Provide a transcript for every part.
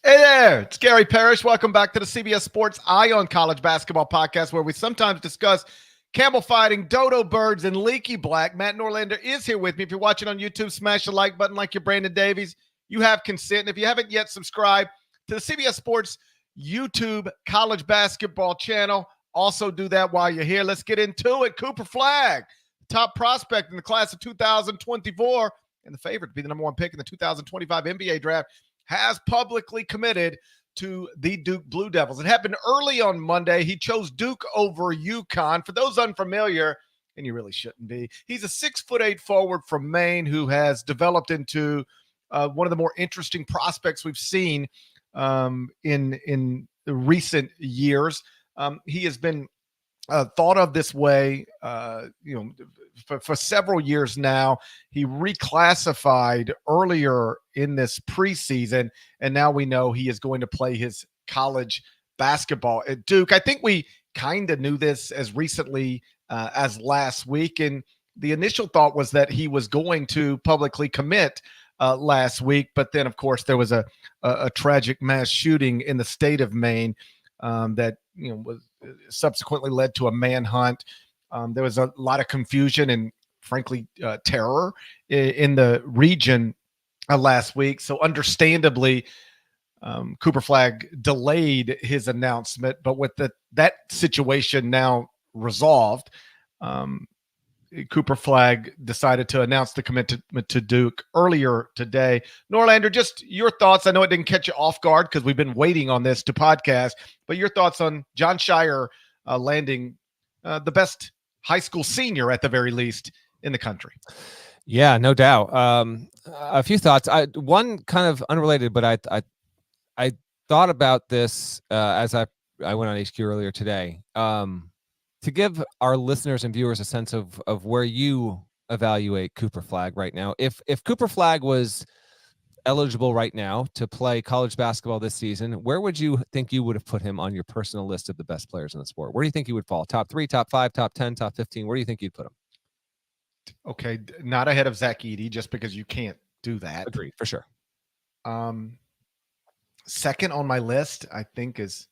Hey there, it's Gary Parrish. Welcome back to the CBS Sports Eye on College Basketball podcast, where we sometimes discuss camel fighting, dodo birds, and leaky black. Matt Norlander is here with me. If you're watching on YouTube, smash the like button like you're Brandon Davies. You have consent. And if you haven't yet subscribed to the CBS Sports YouTube college basketball channel, also do that while you're here. Let's get into it. Cooper Flagg, top prospect in the class of 2024 and the favorite to be the number one pick in the 2025 NBA draft, has publicly committed to the Duke Blue Devils. It happened early on Monday. He chose Duke over UConn. For those unfamiliar, and you really shouldn't be, he's a 6'8" forward from Maine who has developed into one of the more interesting prospects we've seen in recent years. He has been thought of this way, for several years now. He reclassified earlier in this preseason, and now we know he is going to play his college basketball at Duke. I think we kind of knew this as recently as last week, and the initial thought was that he was going to publicly commit last week, but then, of course, there was a tragic mass shooting in the state of Maine that was subsequently led to a manhunt. There was a lot of confusion and, frankly, terror in the region last week. So, understandably, Cooper Flagg delayed his announcement. But with that situation now resolved, Cooper Flagg decided to announce the commitment to Duke earlier today. Norlander, just your thoughts. I know it didn't catch you off guard because we've been waiting on this to podcast, but your thoughts on Jon Scheyer landing the best high school senior, at the very least, in the country. Yeah, no doubt. A few thoughts. One kind of unrelated, but I thought about this as I went on HQ earlier today. To give our listeners and viewers a sense of where you evaluate Cooper Flagg right now. If Cooper Flagg was eligible right now to play college basketball this season, where would you think you would have put him on your personal list of the best players in the sport? Where do you think he would fall? Top 3, top 5, top 10, top 15? Where do you think you'd put him? Okay, not ahead of Zach Edey, just because you can't do that. Agreed, for sure. Second on my list, I think, is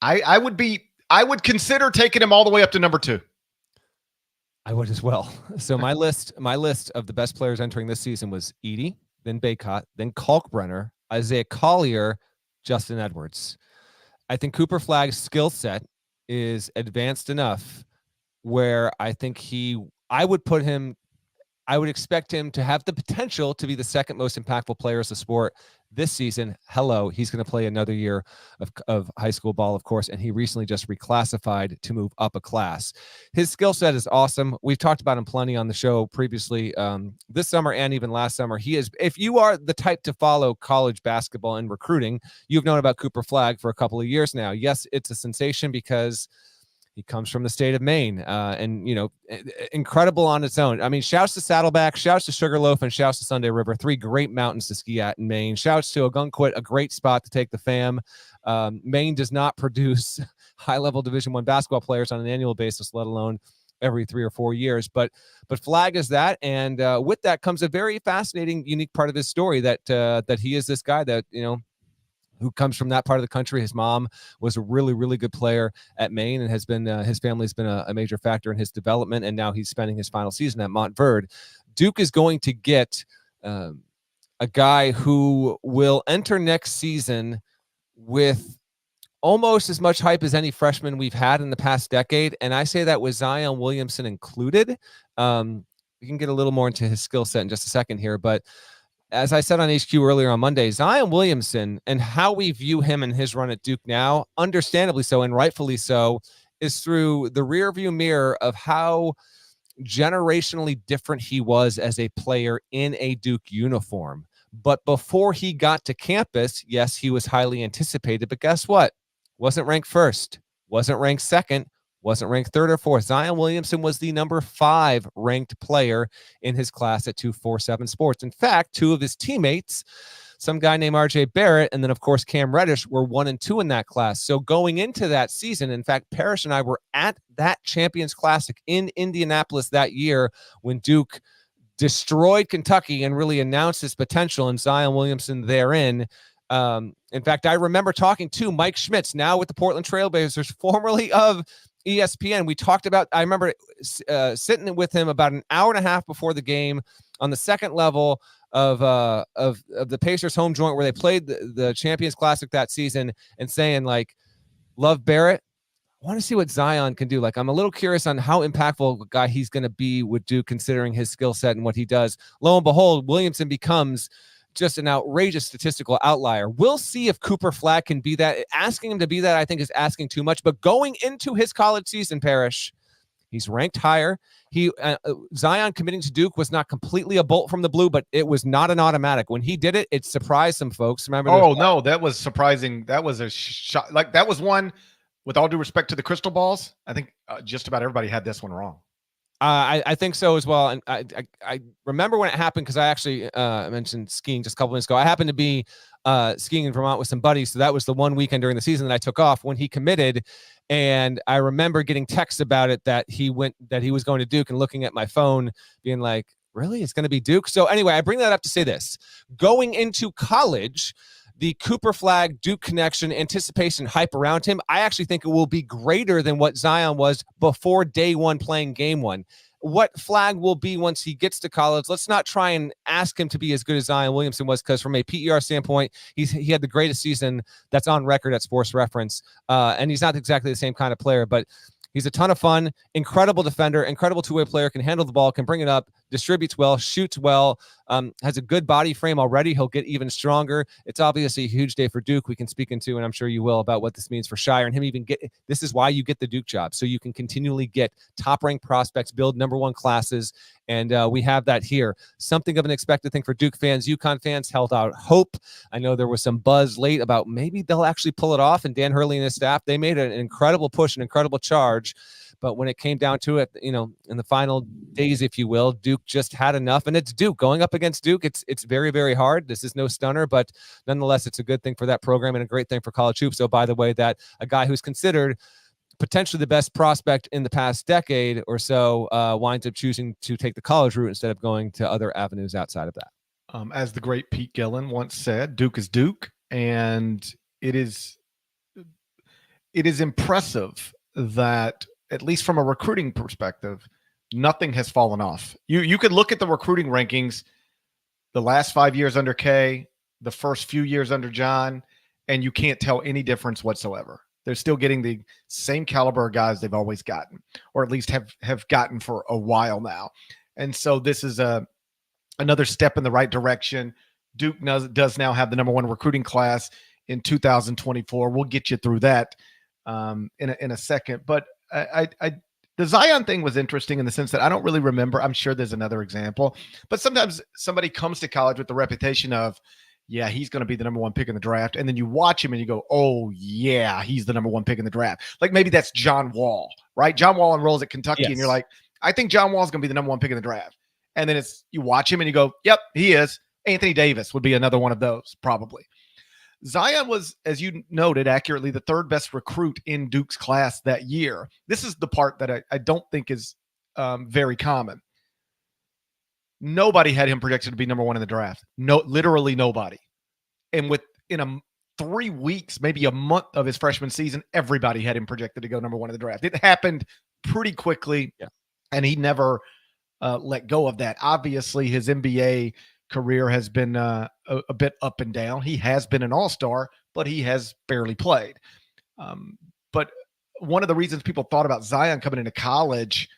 I would consider taking him all the way up to number 2. I would as well. So my list of the best players entering this season was Edey, then Baycott, then Kalkbrenner, Isaiah Collier, Justin Edwards. I think Cooper Flagg's skill set is advanced enough where I think I would expect him to have the potential to be the second most impactful player of the sport this season. Hello, he's going to play another year of high school ball, of course, and he recently just reclassified to move up a class. His skill set is awesome. We've talked about him plenty on the show previously, this summer and even last summer. He is, if you are the type to follow college basketball and recruiting, you've known about Cooper Flagg for a couple of years now. Yes, it's a sensation because he comes from the state of Maine, and, incredible on its own. I mean, shouts to Saddleback, shouts to Sugarloaf, and shouts to Sunday River, 3 great mountains to ski at in Maine. Shouts to Ogunquit, a great spot to take the fam. Maine does not produce high-level Division I basketball players on an annual basis, let alone every 3 or 4 years. But Flagg is that, and with that comes a very fascinating, unique part of his story that he is this guy that, who comes from that part of the country. His mom was a really, really good player at Maine and has been, his family's been a major factor in his development. And now he's spending his final season at Montverde. Duke is going to get a guy who will enter next season with almost as much hype as any freshman we've had in the past decade. And I say that with Zion Williamson included. We can get a little more into his skill set in just a second here, but as I said on HQ earlier on Monday, Zion Williamson and how we view him and his run at Duke now, understandably so and rightfully so, is through the rearview mirror of how generationally different he was as a player in a Duke uniform. But before he got to campus, yes, he was highly anticipated, but guess what? Wasn't ranked first, wasn't ranked second, wasn't ranked 3rd or 4th. Zion Williamson was the number 5 ranked player in his class at 247 Sports. In fact, 2 of his teammates, some guy named RJ Barrett, and then, of course, Cam Reddish, were 1 and 2 in that class. So going into that season, in fact, Parrish and I were at that Champions Classic in Indianapolis that year when Duke destroyed Kentucky and really announced his potential, and Zion Williamson therein In fact, I remember talking to Mike Schmitz, now with the Portland Trailblazers, formerly of ESPN. We talked about, I remember sitting with him about an hour and a half before the game on the second level of the Pacers home joint where they played the Champions Classic that season, and saying, like, love Barrett. I want to see what Zion can do. Like, I'm a little curious on how impactful a guy he's going to be with Duke, considering his skill set and what he does. Lo and behold, Williamson becomes just an outrageous statistical outlier. We'll see if Cooper Flagg can be that. Asking him to be that, I think, is asking too much. But going into his college season, Parrish, he's ranked higher. Zion committing to Duke was not completely a bolt from the blue, but it was not an automatic. When he did it, it surprised some folks. Remember? Oh, no, that was surprising. That was a shot. Like, that was one, with all due respect to the crystal balls, I think just about everybody had this one wrong. I think so as well. And I remember when it happened, because I actually mentioned skiing just a couple minutes ago. I happened to be skiing in Vermont with some buddies. So that was the one weekend during the season that I took off when he committed. And I remember getting texts about it, that he was going to Duke, and looking at my phone being like, really? It's going to be Duke? So anyway, I bring that up to say this. Going into college, the Cooper Flagg Duke connection, anticipation, hype around him, I actually think it will be greater than what Zion was before day one playing game one. What Flagg will be once he gets to college, let's not try and ask him to be as good as Zion Williamson was, because from a PER standpoint, he had the greatest season that's on record at Sports Reference, and he's not exactly the same kind of player, but he's a ton of fun, incredible defender, incredible two-way player, can handle the ball, can bring it up, distributes well, shoots well, has a good body frame already. He'll get even stronger. It's obviously a huge day for Duke. We can speak into, and I'm sure you will, about what this means for Shire and him even get. This is why you get the Duke job, so you can continually get top-ranked prospects, build number one classes, and we have that here. Something of an expected thing for Duke fans. UConn fans held out hope. I know there was some buzz late about maybe they'll actually pull it off, and Dan Hurley and his staff, they made an incredible push, an incredible charge. But when it came down to it, in the final days, if you will, Duke just had enough. And it's Duke. Going up against Duke, it's very, very hard. This is no stunner, but nonetheless, it's a good thing for that program and a great thing for college hoops. So, by the way, that a guy who's considered potentially the best prospect in the past decade or so winds up choosing to take the college route instead of going to other avenues outside of that. As the great Pete Gillen once said, Duke is Duke, and it is impressive that, at least from a recruiting perspective, nothing has fallen off. You could look at the recruiting rankings the last 5 years under K, the first few years under John, and you can't tell any difference whatsoever. They're still getting the same caliber of guys they've always gotten, or at least have gotten for a while now. And so this is another step in the right direction. Duke does now have the number one recruiting class in 2024. We'll get you through that in a second. But the Zion thing was interesting in the sense that I don't really remember. I'm sure there's another example, but sometimes somebody comes to college with the reputation of, yeah, he's going to be the number one pick in the draft. And then you watch him and you go, oh yeah, he's the number one pick in the draft. Like maybe that's John Wall, right? John Wall enrolls at Kentucky. Yes. And you're like, I think John Wall is going to be the number one pick in the draft. And then you watch him and you go, yep, he is. Anthony Davis would be another one of those probably. Zion was, as you noted accurately, the third best recruit in Duke's class that year. This is the part that I don't think is very common. Nobody had him projected to be number one in the draft. No, literally nobody. And within 3 weeks, maybe a month of his freshman season, everybody had him projected to go number one in the draft. It happened pretty quickly, and he never let go of that. Obviously, his NBA career has been a bit up and down. He has been an all-star, but he has barely played. But one of the reasons people thought about Zion coming into college,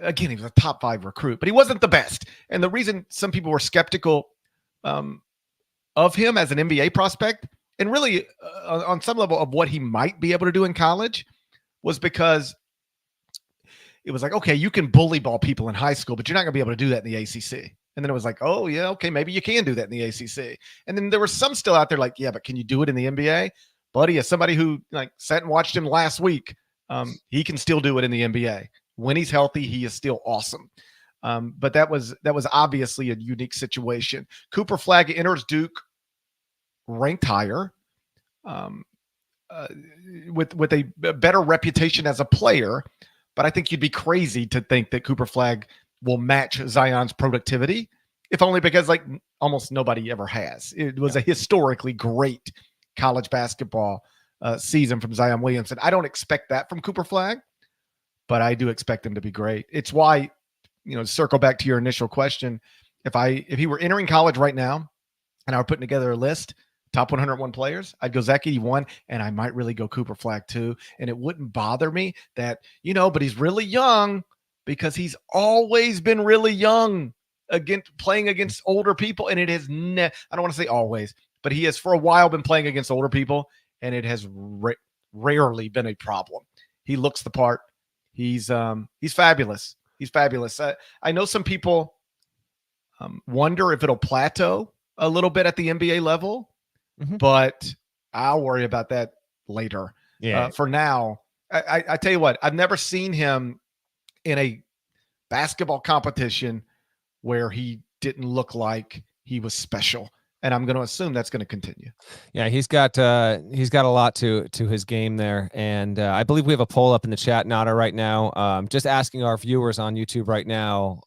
again, he was a top 5 recruit, but he wasn't the best. And the reason some people were skeptical of him as an NBA prospect, and really on some level of what he might be able to do in college, was because it was like, okay, you can bully ball people in high school, but you're not going to be able to do that in the ACC. And then it was like, oh yeah, okay, maybe you can do that in the ACC. And then there were some still out there like, yeah, but can you do it in the NBA? Buddy, as somebody who sat and watched him last week, he can still do it in the NBA. When he's healthy, he is still awesome. But that was obviously a unique situation. Cooper Flagg enters Duke ranked higher, with a better reputation as a player. But I think you'd be crazy to think that Cooper Flagg will match Zion's productivity. if only because like almost nobody ever has. It was a historically great college basketball season from Zion Williamson. I don't expect that from Cooper Flagg, but I do expect him to be great. It's why, circle back to your initial question. If he were entering college right now and I were putting together a list, top 101 players, I'd go Zach Edey 1, and I might really go Cooper Flagg 2. And it wouldn't bother me that, but he's really young because he's always been really young playing against older people. And it has, I don't want to say always, but he has for a while been playing against older people, and it has rarely been a problem. He looks the part. He's fabulous. He's fabulous. I know some people wonder if it'll plateau a little bit at the NBA level, but I'll worry about that later. Yeah. For now, I tell you what, I've never seen him in a basketball competition where he didn't look like he was special. And I'm going to assume that's going to continue. Yeah, he's got a lot to his game there, and I believe we have a poll up in the chat, Nada, right now. Just asking our viewers on YouTube right now.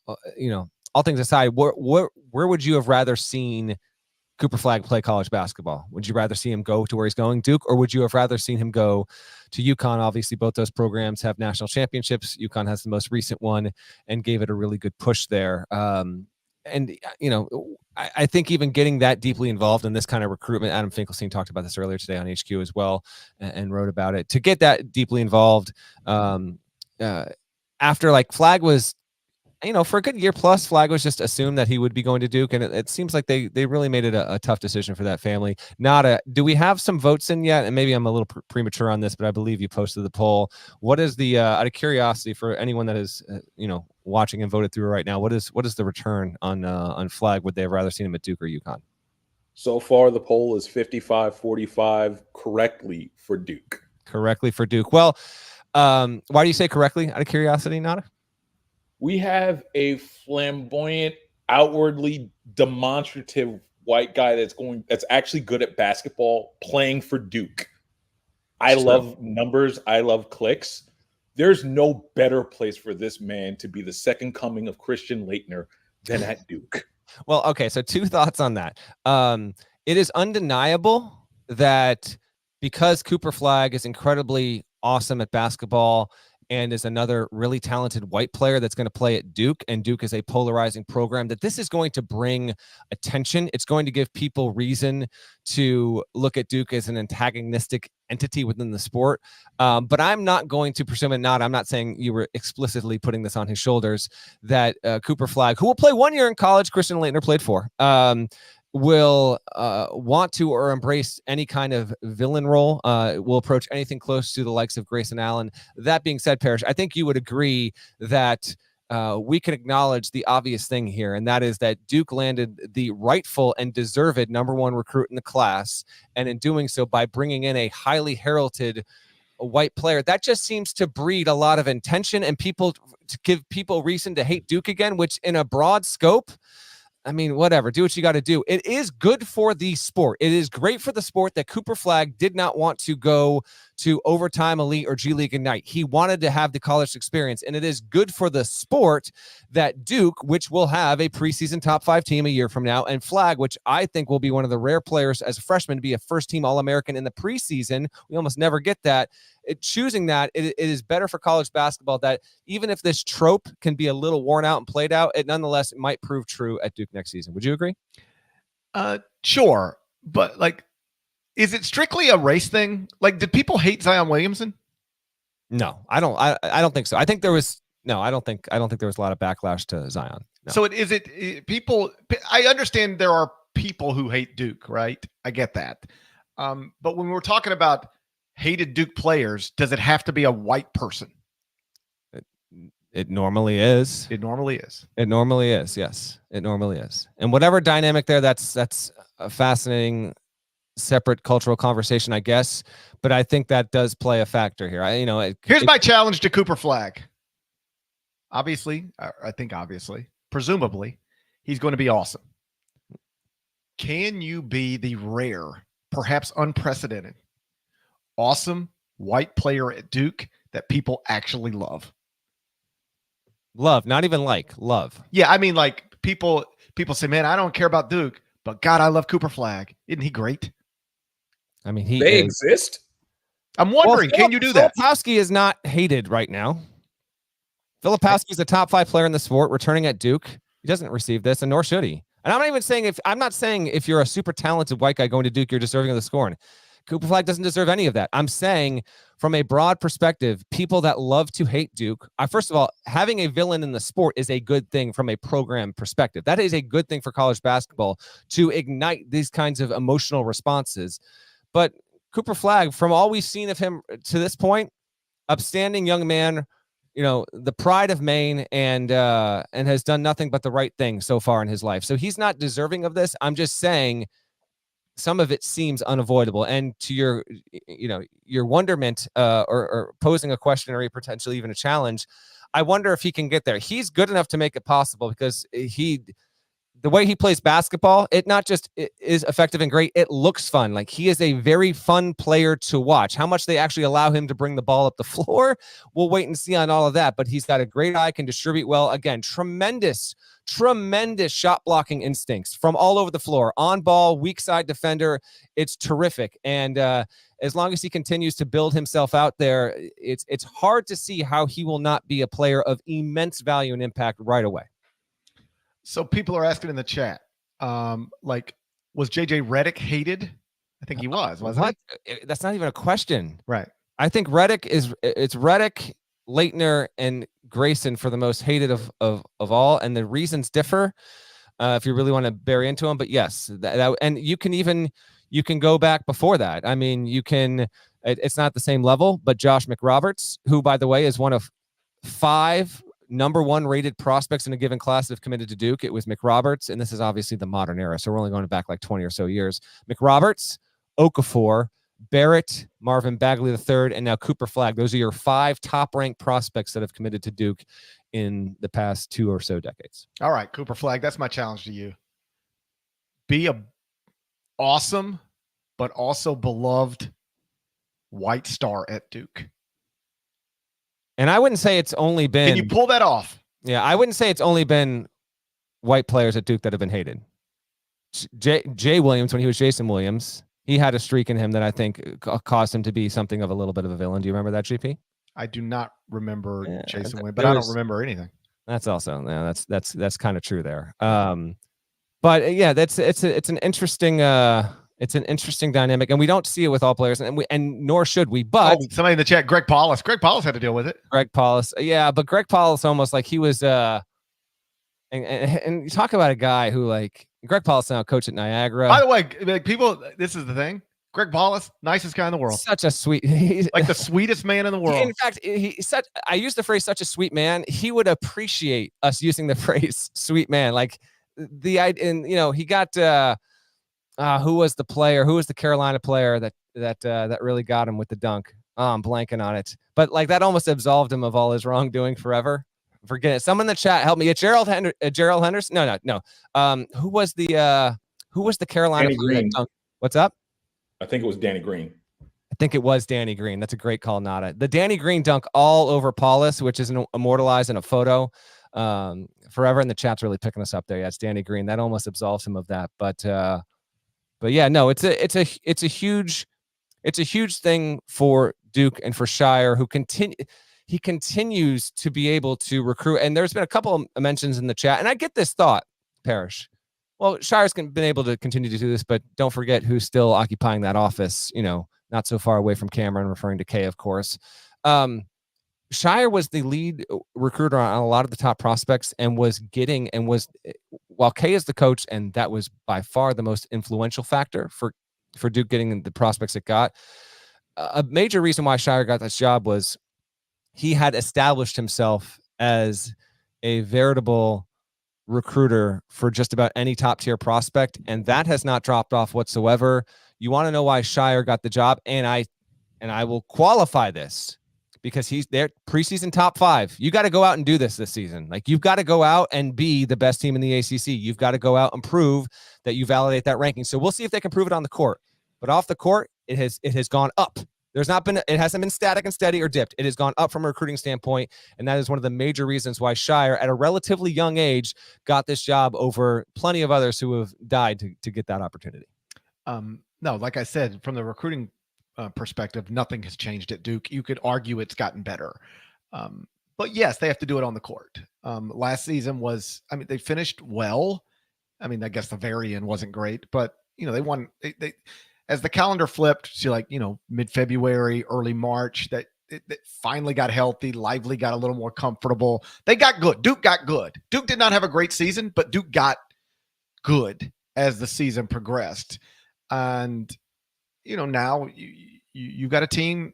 All things aside, where would you have rather seen Cooper Flagg play college basketball? Would you rather see him go to where he's going, Duke, or would you have rather seen him go to UConn? Obviously, both those programs have national championships. UConn has the most recent one and gave it a really good push there. I think even getting that deeply involved in this kind of recruitment, Adam Finkelstein talked about this earlier today on HQ as well, and wrote about it. To get that deeply involved after like Flagg was, for a good year plus, Flagg was just assumed that he would be going to Duke, and it seems like they really made it a tough decision for that family. Do we have some votes in yet? And maybe I'm a little premature on this, but I believe you posted the poll. What is the out of curiosity for anyone that is watching and voted through right now, what is the return on Flagg? Would they have rather seen him at Duke or UConn? So far, the poll is 55-45 correctly for Duke. Correctly for Duke. Well, why do you say correctly out of curiosity, Nada? We have a flamboyant, outwardly demonstrative white guy that's actually good at basketball playing for Duke. I love numbers. I love clicks. There's no better place for this man to be the second coming of Christian Laettner than at Duke. Well, okay, so two thoughts on that. It is undeniable that because Cooper Flagg is incredibly awesome at basketball and is another really talented white player that's going to play at Duke, and Duke is a polarizing program, that this is going to bring attention. It's going to give people reason to look at Duke as an antagonistic entity within the sport. But I'm not going to presume it not. I'm not saying you were explicitly putting this on his shoulders, that Cooper Flagg, who will play 1 year in college, Christian Laettner played 4, will want to or embrace any kind of villain role, will approach anything close to the likes of Grayson Allen. That being said, Parrish, I think you would agree that we can acknowledge the obvious thing here, and that is that Duke landed the rightful and deserved number 1 recruit in the class, and in doing so, by bringing in a highly heralded white player, that just seems to breed a lot of intention and to give people reason to hate Duke again, which in a broad scope, I mean, whatever, do what you got to do. It is good for the sport. It is great for the sport that Cooper Flagg did not want to go to Overtime Elite or G League Ignite. He wanted to have the college experience, and it is good for the sport that Duke, which will have a preseason top 5 team a year from now, and Flagg, which I think will be one of the rare players as a freshman to be a first-team All-American in the preseason. We almost never get that. Choosing that, it is better for college basketball that even if this trope can be a little worn out and played out, it nonetheless might prove true at Duke next season. Would you agree? Sure. But is it strictly a race thing? Did people hate Zion Williamson? No, I don't think so. I think there was, I don't think there was a lot of backlash to Zion. No. So people, I understand there are people who hate Duke, right? I get that. But when we're talking about hated Duke players, does it have to be a white person? It normally is. It normally is. It normally is. Yes, it normally is. And whatever dynamic there, that's a fascinating, separate cultural conversation, I guess. But I think that does play a factor here. Here's my challenge to Cooper Flagg. Obviously, presumably, he's going to be awesome. Can you be the rare, perhaps unprecedented, awesome white player at Duke that people actually love? Love, not even love. Yeah, I mean, people people say, man, I don't care about Duke, but God, I love Cooper Flagg. Isn't he great? I mean, They exist. I'm wondering, can you do that? Filipowski is not hated right now. Filipowski is a top 5 player in the sport, returning at Duke. He doesn't receive this, and nor should he. And I'm not saying if you're a super talented white guy going to Duke, you're deserving of the scorn. Cooper Flagg doesn't deserve any of that. I'm saying from a broad perspective, people that love to hate Duke, first of all, having a villain in the sport is a good thing from a program perspective. That is a good thing for college basketball to ignite these kinds of emotional responses. But Cooper Flagg, from all we've seen of him to this point, upstanding young man, the pride of Maine, and has done nothing but the right thing so far in his life. So he's not deserving of this. I'm just saying some of it seems unavoidable. And to your wonderment, or posing a question or potentially even a challenge, I wonder if he can get there. He's good enough to make it possible because the way he plays basketball, it not just is effective and great, it looks fun. Like, he is a very fun player to watch. How much they actually allow him to bring the ball up the floor, we'll wait and see on all of that. But he's got a great eye, can distribute well. Again, tremendous shot blocking instincts from all over the floor. On ball, weak side defender. It's terrific. And as long as he continues to build himself out there, it's hard to see how he will not be a player of immense value and impact right away. So people are asking in the chat, was JJ Redick hated? I think he wasn't he? That's not even a question. Right. I think it's Redick, Leitner, and Grayson for the most hated of all. And the reasons differ if you really want to bury into them. But yes, and you can go back before that. I mean, it's not the same level, but Josh McRoberts, who, by the way, is one of 5 number 1 rated prospects in a given class that have committed to Duke. It was McRoberts, and this is obviously the modern era, so we're only going back like 20 or so years. McRoberts, Okafor, Barrett, Marvin Bagley III, and now Cooper Flagg. Those are your 5 top-ranked prospects that have committed to Duke in the past 2 or so decades. All right, Cooper Flagg, that's my challenge to you. Be a awesome, but also beloved white star at Duke. And I wouldn't say it's only been... Can you pull that off? Yeah, I wouldn't say it's only been white players at Duke that have been hated. Jay Williams, when he was Jason Williams, he had a streak in him that I think caused him to be something of a little bit of a villain. Do you remember that, GP? I do not remember Jason Williams, but I don't remember anything. That's also... No, that's kind of true there. But yeah, it's an interesting... It's an interesting dynamic, and we don't see it with all players, and nor should we. But somebody in the chat, Greg Paulus had to deal with it. Greg Paulus, yeah, but Greg Paulus almost like he was. And you talk about a guy who, like, Greg Paulus now coach at Niagara. By the way, like, people, this is the thing. Greg Paulus, nicest guy in the world. Such a sweet, like the sweetest man in the world. In fact, I use the phrase "such a sweet man." He would appreciate us using the phrase "sweet man." Like he got. Who was the player? Who was the Carolina player that really got him with the dunk? Oh, I'm blanking on it. But like that almost absolved him of all his wrongdoing forever. Forget it. Someone in the chat help me. Gerald Henderson? No. Who was the Carolina player that dunked? What's up? I think it was Danny Green. I think it was Danny Green. That's a great call, Nada. The Danny Green dunk all over Paulus, which is immortalized in a photo forever. And the chat's really picking us up there. Yeah, it's Danny Green. That almost absolves him of that. But yeah, no, it's a huge thing for Duke and for Shire, who continues to be able to recruit. And there's been a couple of mentions in the chat, and I get this thought, Parrish. Well, Shire's been able to continue to do this, but don't forget who's still occupying that office. Not so far away from Cameron, referring to Kay, of course. Shire was the lead recruiter on a lot of the top prospects while Kay is the coach, and that was by far the most influential factor for Duke getting the prospects it got. A major reason why Shire got this job was he had established himself as a veritable recruiter for just about any top tier prospect, and that has not dropped off whatsoever. You want to know why Shire got the job, and I will qualify this, because he's there, preseason top 5. You got to go out and do this season. Like, you've got to go out and be the best team in the ACC. You've got to go out and prove that you validate that ranking. So we'll see if they can prove it on the court. But off the court, it has gone up It hasn't been static and steady or dipped. It has gone up from a recruiting standpoint, and that is one of the major reasons why Shire, at a relatively young age, got this job over plenty of others who have died to get that opportunity. No, like I said, from the recruiting perspective, nothing has changed at Duke. You could argue it's gotten better. But yes, they have to do it on the court. Last season they finished well. I mean, I guess the very end wasn't great, but they won. They as the calendar flipped to mid-February, early March, that finally got healthy. Lively got a little more comfortable. They got good. Duke got good. Duke did not have a great season, but Duke got good as the season progressed. And now you got a team.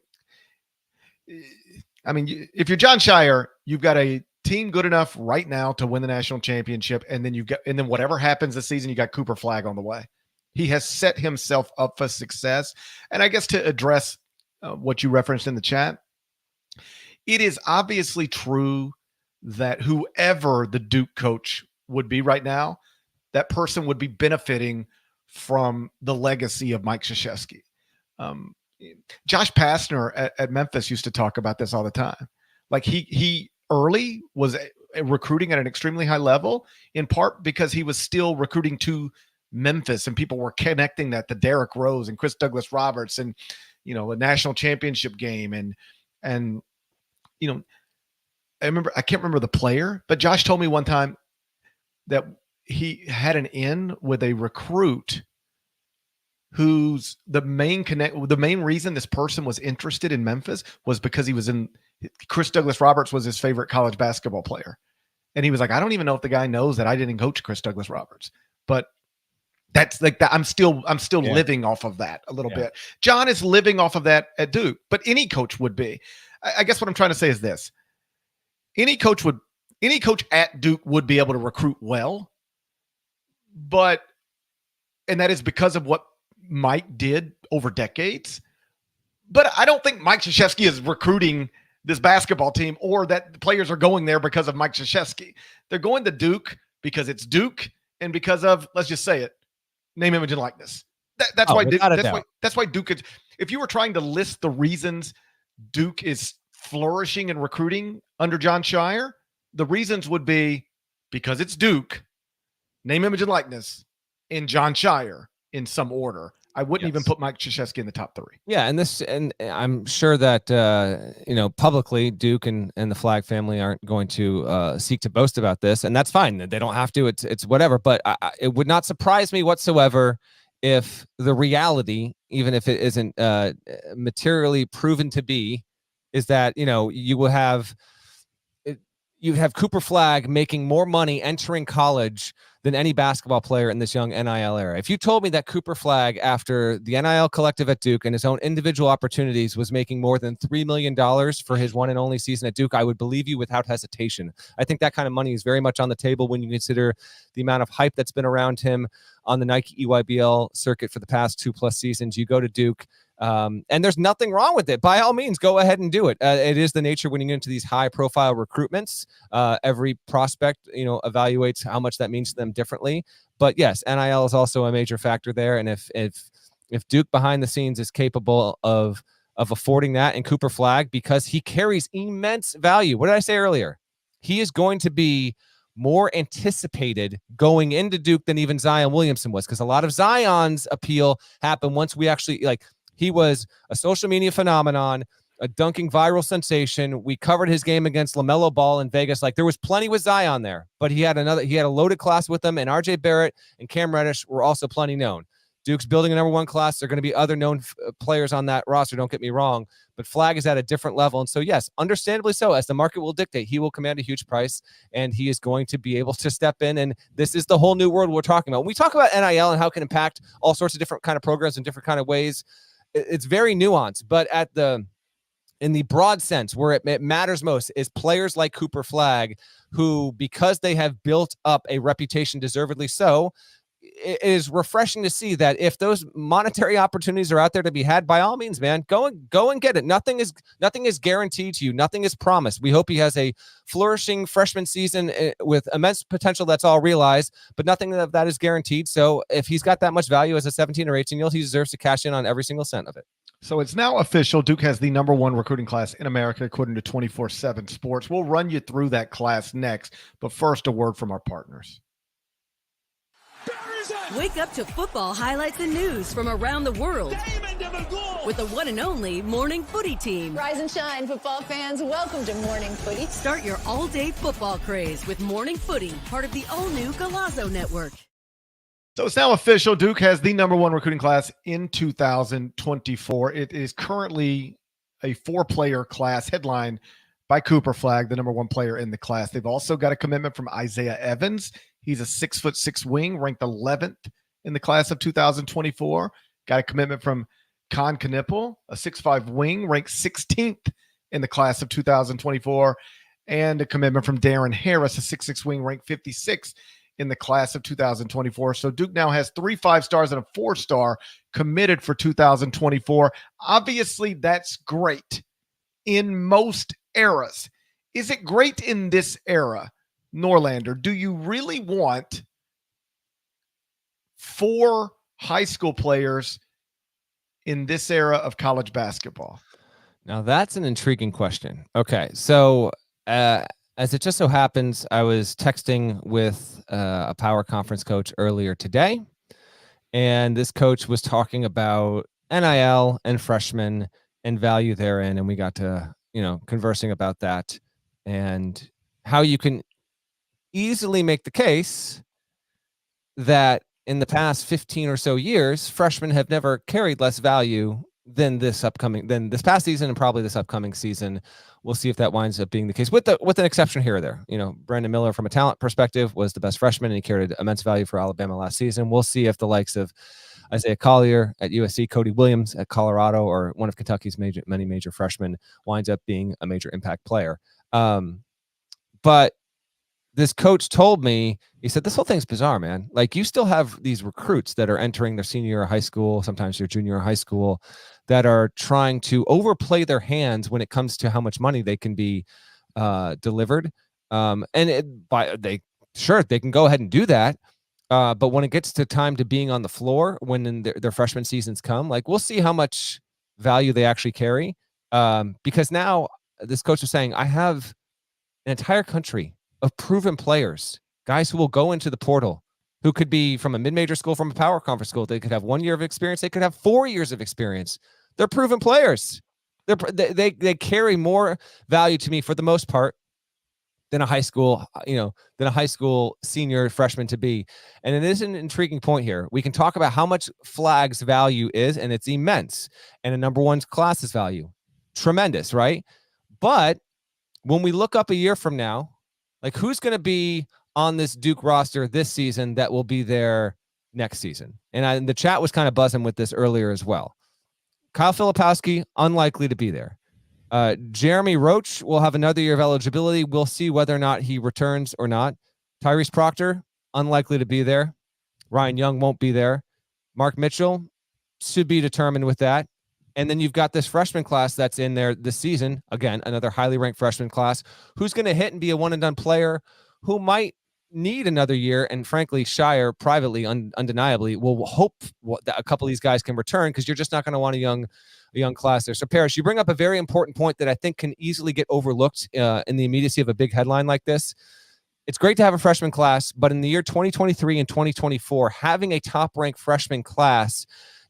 I mean, if you're John Shire, you've got a team good enough right now to win the national championship, and then whatever happens this season, you got Cooper Flagg on the way. He has set himself up for success. And I guess to address what you referenced in the chat, it is obviously true that whoever the Duke coach would be right now, that person would be benefiting from the legacy of Mike Krzyzewski. Josh Pastner at Memphis used to talk about this all the time. Like he early was recruiting at an extremely high level, in part because he was still recruiting to Memphis, and people were connecting that to Derrick Rose and Chris Douglas Roberts and a national championship game and I can't remember the player, but Josh told me one time that he had an in with a recruit who's the main reason this person was interested in Memphis was because Chris Douglas Roberts was his favorite college basketball player. And he was like, I don't even know if the guy knows that I didn't coach Chris Douglas Roberts, but that's like that. I'm still living off of that a little bit. John is living off of that at Duke, but any coach would be. I guess what I'm trying to say is this. Any coach at Duke would be able to recruit well, and that is because of what Mike did over decades. But I don't think Mike Krzyzewski is recruiting this basketball team, or that the players are going there because of Mike Krzyzewski. They're going to Duke because it's Duke and because of, let's just say it, name, image, and likeness. That's why Duke is. If you were trying to list the reasons Duke is flourishing and recruiting under John Shire, the reasons would be because it's Duke, name, image, and likeness, and John Shire in some order. I wouldn't even put Mike Krzyzewski in the top three. Yeah, and I'm sure that publicly Duke and the Flagg family aren't going to seek to boast about this, and that's fine. They don't have to. It's whatever. But it would not surprise me whatsoever if the reality, even if it isn't materially proven to be, is that you have Cooper Flagg making more money entering college than any basketball player in this young NIL era. If you told me that Cooper Flagg, after the NIL collective at Duke and his own individual opportunities, was making more than $3 million for his one and only season at Duke, I would believe you without hesitation. I think that kind of money is very much on the table when you consider the amount of hype that's been around him on the Nike EYBL circuit for the past 2+ seasons. You go to Duke, and there's nothing wrong with it. By all means, go ahead and do it. It is the nature when you get into these high-profile recruitments. Every prospect, evaluates how much that means to them differently. But yes, NIL is also a major factor there. And if Duke behind the scenes is capable of affording that, and Cooper Flagg, because he carries immense value. What did I say earlier? He is going to be more anticipated going into Duke than even Zion Williamson was, because a lot of Zion's appeal happened once we actually he was a social media phenomenon, a dunking viral sensation. We covered his game against LaMelo Ball in Vegas. There was plenty with Zion there, but he had a loaded class with him, and RJ Barrett and Cam Reddish were also plenty known. Duke's building a number one class. There are going to be other known players on that roster. Don't get me wrong, but Flagg is at a different level. And so, yes, understandably so, as the market will dictate, he will command a huge price, and he is going to be able to step in. And this is the whole new world we're talking about. When we talk about NIL and how it can impact all sorts of different kind of programs in different kind of ways, it's very nuanced, but in the broad sense, where it matters most is players like Cooper Flagg, who, because they have built up a reputation, deservedly so, it is refreshing to see that if those monetary opportunities are out there to be had, by all means, man, go and get it. Nothing is guaranteed to you. Nothing is promised. We hope he has a flourishing freshman season with immense potential. That's all realized, but nothing of that is guaranteed. So if he's got that much value as a 17 or 18-year-old, he deserves to cash in on every single cent of it. So it's now official. Duke has the number one recruiting class in America, according to 24/7 Sports. We'll run you through that class next. But first, a word from our partners. Wake up to football highlights and news from around the world with the one and only Morning Footy team. Rise and shine, football fans. Welcome to Morning Footy. Start your all-day football craze with Morning Footy, part of the all-new Golazo Network. So it's now official. Duke has the number one recruiting class in 2024. It is currently a 4-player class headlined by Cooper Flagg, the number one player in the class. They've also got a commitment from Isaiah Evans. He's a 6'6" wing, ranked 11th in the class of 2024. Got a commitment from Con Knipple, a 6'5" wing, ranked 16th in the class of 2024. And a commitment from Darren Harris, a 6'6" wing, ranked 56th in the class of 2024. So Duke now has 3 5-stars and a 4-star committed for 2024. Obviously, that's great in most eras. Is it great in this era, Norlander? Do you really want 4 high school players in this era of college basketball? Now, that's an intriguing question. Okay, so as it just so happens, I was texting with a power conference coach earlier today, and this coach was talking about NIL and freshmen and value therein, and we got to, conversing about that and how you can easily make the case that in the past 15 or so years, freshmen have never carried less value than this past season and probably this upcoming season. We'll see if that winds up being the case with an exception here or there. Brandon Miller, from a talent perspective, was the best freshman and he carried immense value for Alabama last season. We'll see if the likes of Isaiah Collier at USC, Cody Williams at Colorado, or one of Kentucky's many major freshmen winds up being a major impact player. But this coach told me, he said, this whole thing's bizarre, man. Like, you still have these recruits that are entering their senior year of high school, sometimes their junior year of high school, that are trying to overplay their hands when it comes to how much money they can be delivered. They can go ahead and do that. But when it gets to time to being on the floor, when their freshman seasons come, like, we'll see how much value they actually carry. Because now this coach is saying, I have an entire country of proven players, guys who will go into the portal, who could be from a mid-major school, from a power conference school. They could have 1 year of experience. They could have 4 years of experience. They're proven players. They carry more value to me for the most part than a high school, senior freshman to be. And it is an intriguing point here. We can talk about how much Flagg's value is, and it's immense. And a number one class's value, tremendous, right? But when we look up a year from now, like, who's going to be on this Duke roster this season that will be there next season? And the chat was kind of buzzing with this earlier as well. Kyle Filipowski, unlikely to be there. Jeremy Roach will have another year of eligibility. We'll see whether or not he returns or not. Tyrese Proctor, unlikely to be there. Ryan Young won't be there. Mark Mitchell, should be determined with that. And then you've got this freshman class that's in there this season. Again, another highly ranked freshman class. Who's going to hit and be a one-and-done player who might need another year? And frankly, Shire privately, undeniably, will hope that a couple of these guys can return, because you're just not going to want a young class there. So, Parrish, you bring up a very important point that I think can easily get overlooked in the immediacy of a big headline like this. It's great to have a freshman class, but in the year 2023 and 2024, having a top-ranked freshman class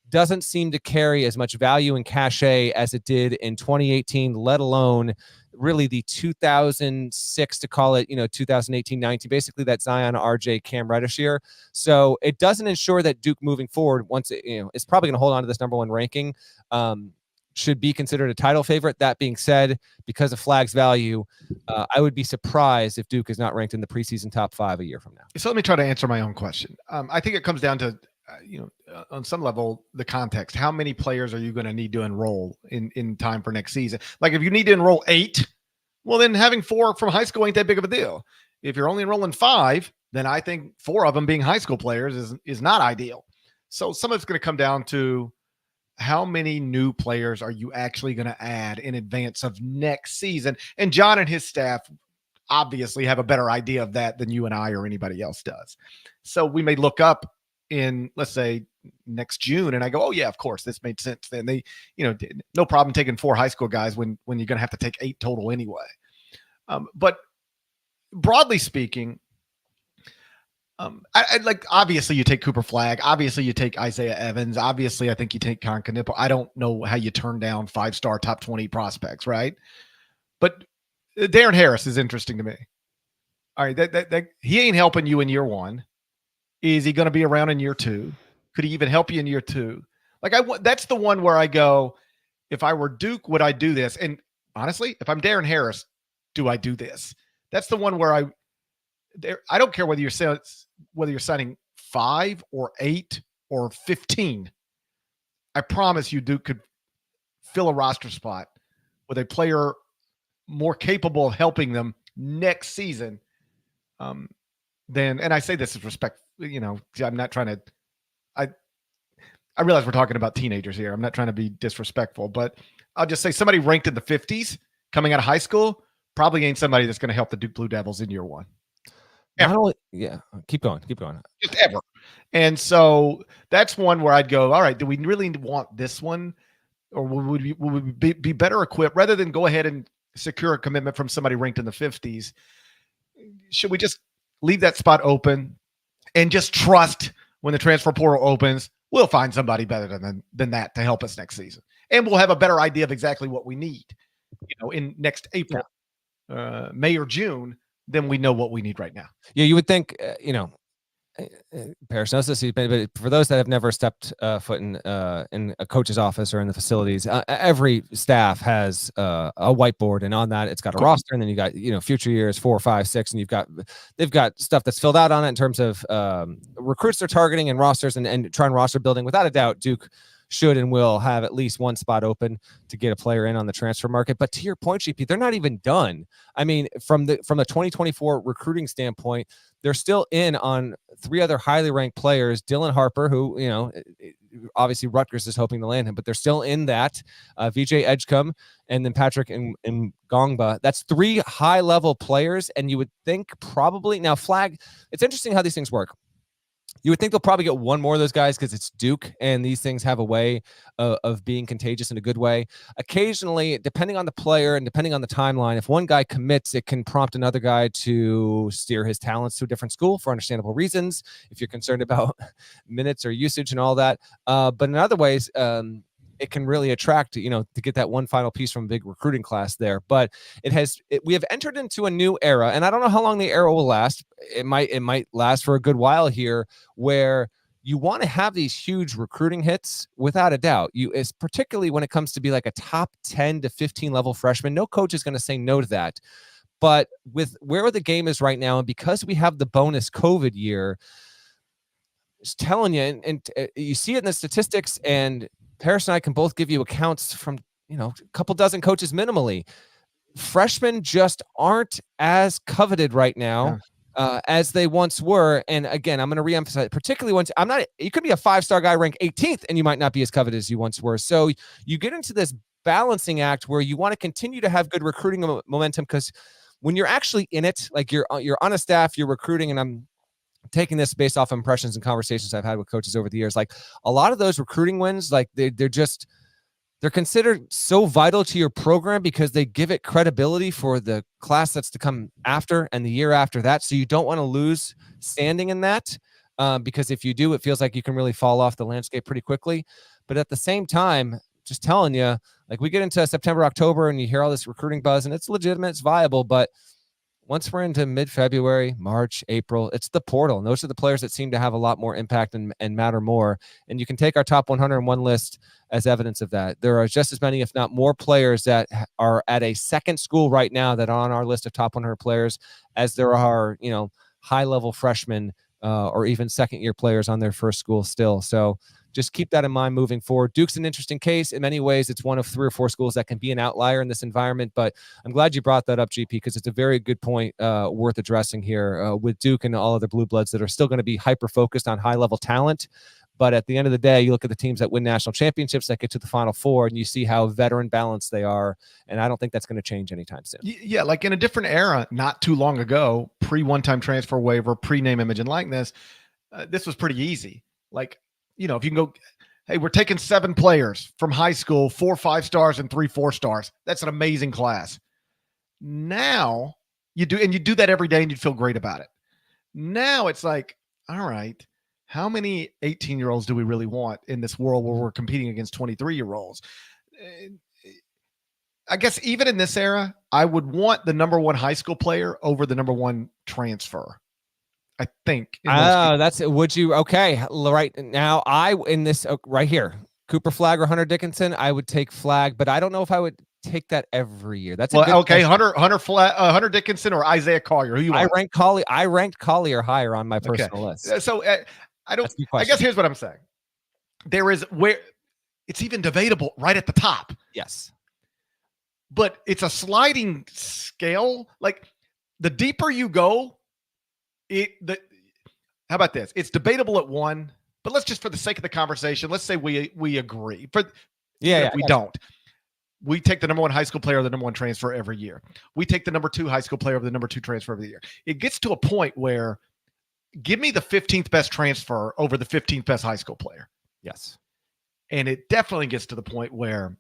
doesn't seem to carry as much value and cachet as it did in 2018, let alone really the 2006 to call it, 2018-19, basically that Zion, RJ, Cam Reddish year. So it doesn't ensure that Duke moving forward, once it's probably going to hold on to this number one ranking, should be considered a title favorite. That being said, because of Flagg's value, I would be surprised if Duke is not ranked in the preseason top 5 a year from now. So let me try to answer my own question. I think it comes down to, on some level, the context. How many players are you going to need to enroll in time for next season? Like, if you need to enroll 8, well, then having 4 from high school ain't that big of a deal. If you're only enrolling 5, then I think 4 of them being high school players is not ideal. So some of it's going to come down to how many new players are you actually going to add in advance of next season? And John and his staff obviously have a better idea of that than you and I or anybody else does. So we may look up in, let's say, next June, and I go, oh yeah, of course, this made sense. Then they, no problem taking 4 high school guys when you're going to have to take 8 total anyway. But broadly speaking, I like, obviously you take Cooper Flagg, obviously you take Isaiah Evans, obviously I think you take Con Knipple. I don't know how you turn down 5-star top 20 prospects, right? But Darren Harris is interesting to me. All right, that he ain't helping you in year 1. Is he going to be around in year 2? Could he even help you in year 2? Like, that's the one where I go, if I were Duke, would I do this? And honestly, if I'm Darren Harris, do I do this? That's the one where I don't care whether you're signing 5 or 8 or 15. I promise you, Duke could fill a roster spot with a player more capable of helping them next season. And I say this as respect, I'm not trying to, I realize we're talking about teenagers here. I'm not trying to be disrespectful, but I'll just say somebody ranked in the 50s coming out of high school probably ain't somebody that's going to help the Duke Blue Devils in year 1. Keep going. Just ever. And so that's one where I'd go, all right, do we really want this one? Or would we be better equipped rather than go ahead and secure a commitment from somebody ranked in the 50s? Should we just leave that spot open and just trust when the transfer portal opens, we'll find somebody better than that to help us next season. And we'll have a better idea of exactly what we need, in next April, May or June, then we know what we need right now. Yeah, you would think, Parrish knows this, but for those that have never stepped foot in a coach's office or in the facilities, every staff has a whiteboard, and on that it's got a roster, and then you got future years 4, 5, 6, and they've got stuff that's filled out on it in terms of recruits they're targeting and rosters and trying roster building. Without a doubt, Duke should and will have at least one spot open to get a player in on the transfer market. But to your point, GP, they're not even done. I mean, from the 2024 recruiting standpoint, they're still in on 3 other highly ranked players. Dylan Harper, who, obviously Rutgers is hoping to land him, but they're still in that. VJ Edgecombe, and then Patrick Ngongba. That's 3 high level players. And you would think probably now Flagg, it's interesting how these things work. You would think they'll probably get one more of those guys because it's Duke, and these things have a way of being contagious in a good way. Occasionally, depending on the player and depending on the timeline, if one guy commits, it can prompt another guy to steer his talents to a different school for understandable reasons, if you're concerned about minutes or usage and all that. But in other ways, it can really attract, to get that one final piece from a big recruiting class there. But we have entered into a new era, and I don't know how long the era will last. It might last for a good while here, where you want to have these huge recruiting hits without a doubt. It's particularly when it comes to be like a top 10 to 15 level freshman. No coach is going to say no to that. But with where the game is right now, and because we have the bonus COVID year, just telling you, and you see it in the statistics, and Parrish and I can both give you accounts from, a couple dozen coaches minimally. Freshmen just aren't as coveted right now as they once were. And again, I'm going to reemphasize, particularly once you could be a 5-star guy ranked 18th and you might not be as coveted as you once were. So you get into this balancing act where you want to continue to have good recruiting momentum, because when you're actually in it, like you're on a staff, you're recruiting, and I'm taking this based off impressions and conversations I've had with coaches over the years. Like a lot of those recruiting wins, like they're considered so vital to your program because they give it credibility for the class that's to come after and the year after that. So you don't want to lose standing in that, because if you do, it feels like you can really fall off the landscape pretty quickly. But at the same time, just telling you, like we get into September, October, and you hear all this recruiting buzz, and it's legitimate, it's viable, but once we're into mid-February, March, April, it's the portal. And those are the players that seem to have a lot more impact and matter more. And you can take our top 101 list as evidence of that. There are just as many, if not more, players that are at a second school right now that are on our list of top 100 players as there are, high-level freshmen or even second-year players on their first school still. So just keep that in mind moving forward. Duke's an interesting case. In many ways, it's one of 3 or 4 schools that can be an outlier in this environment. But I'm glad you brought that up, GP, because it's a very good point worth addressing here with Duke and all other blue bloods that are still going to be hyper-focused on high-level talent. But at the end of the day, you look at the teams that win national championships that get to the Final Four, and you see how veteran balanced they are. And I don't think that's going to change anytime soon. Yeah, like in a different era, not too long ago, pre-one-time transfer waiver, pre-name, image, and likeness, this was pretty easy. Like, if you can go, hey, we're taking 7 players from high school, 4 5-stars and 3 4-stars. That's an amazing class. Now you do that every day and you'd feel great about it. Now it's like, all right, how many 18-year-olds do we really want in this world where we're competing against 23-year-olds? I guess even in this era, I would want the number 1 high school player over the number 1 transfer. I think. That's it. Would you? Okay. Right now, right here, Cooper Flagg or Hunter Dickinson, I would take Flagg, but I don't know if I would take that every year. That's okay. Hunter Dickinson or Isaiah Collier. Who you want? I ranked Collier higher on my personal list. So I guess here's what I'm saying. There is where it's even debatable right at the top. Yes. But it's a sliding scale. Like the deeper you go, how about this? It's debatable at 1, but let's just, for the sake of the conversation, let's say we agree. We don't. We take the number 1 high school player or the number 1 transfer every year. We take the number 2 high school player over the number 2 transfer every year. It gets to a point where give me the 15th best transfer over the 15th best high school player. Yes. And it definitely gets to the point where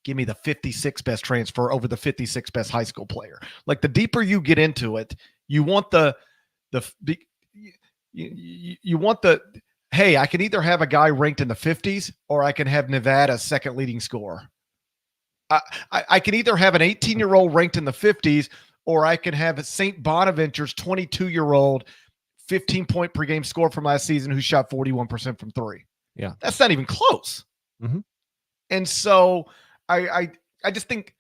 give me the 56th best transfer over the 56th best high school player. Like the deeper you get into it, you want hey, I can either have a guy ranked in the 50s or I can have Nevada's second leading scorer. I can either have an 18-year-old ranked in the 50s or I can have St. Bonaventure's 22-year-old 15-point per game score from last season who shot 41% from 3. Yeah. That's not even close. Mm-hmm. And so I just think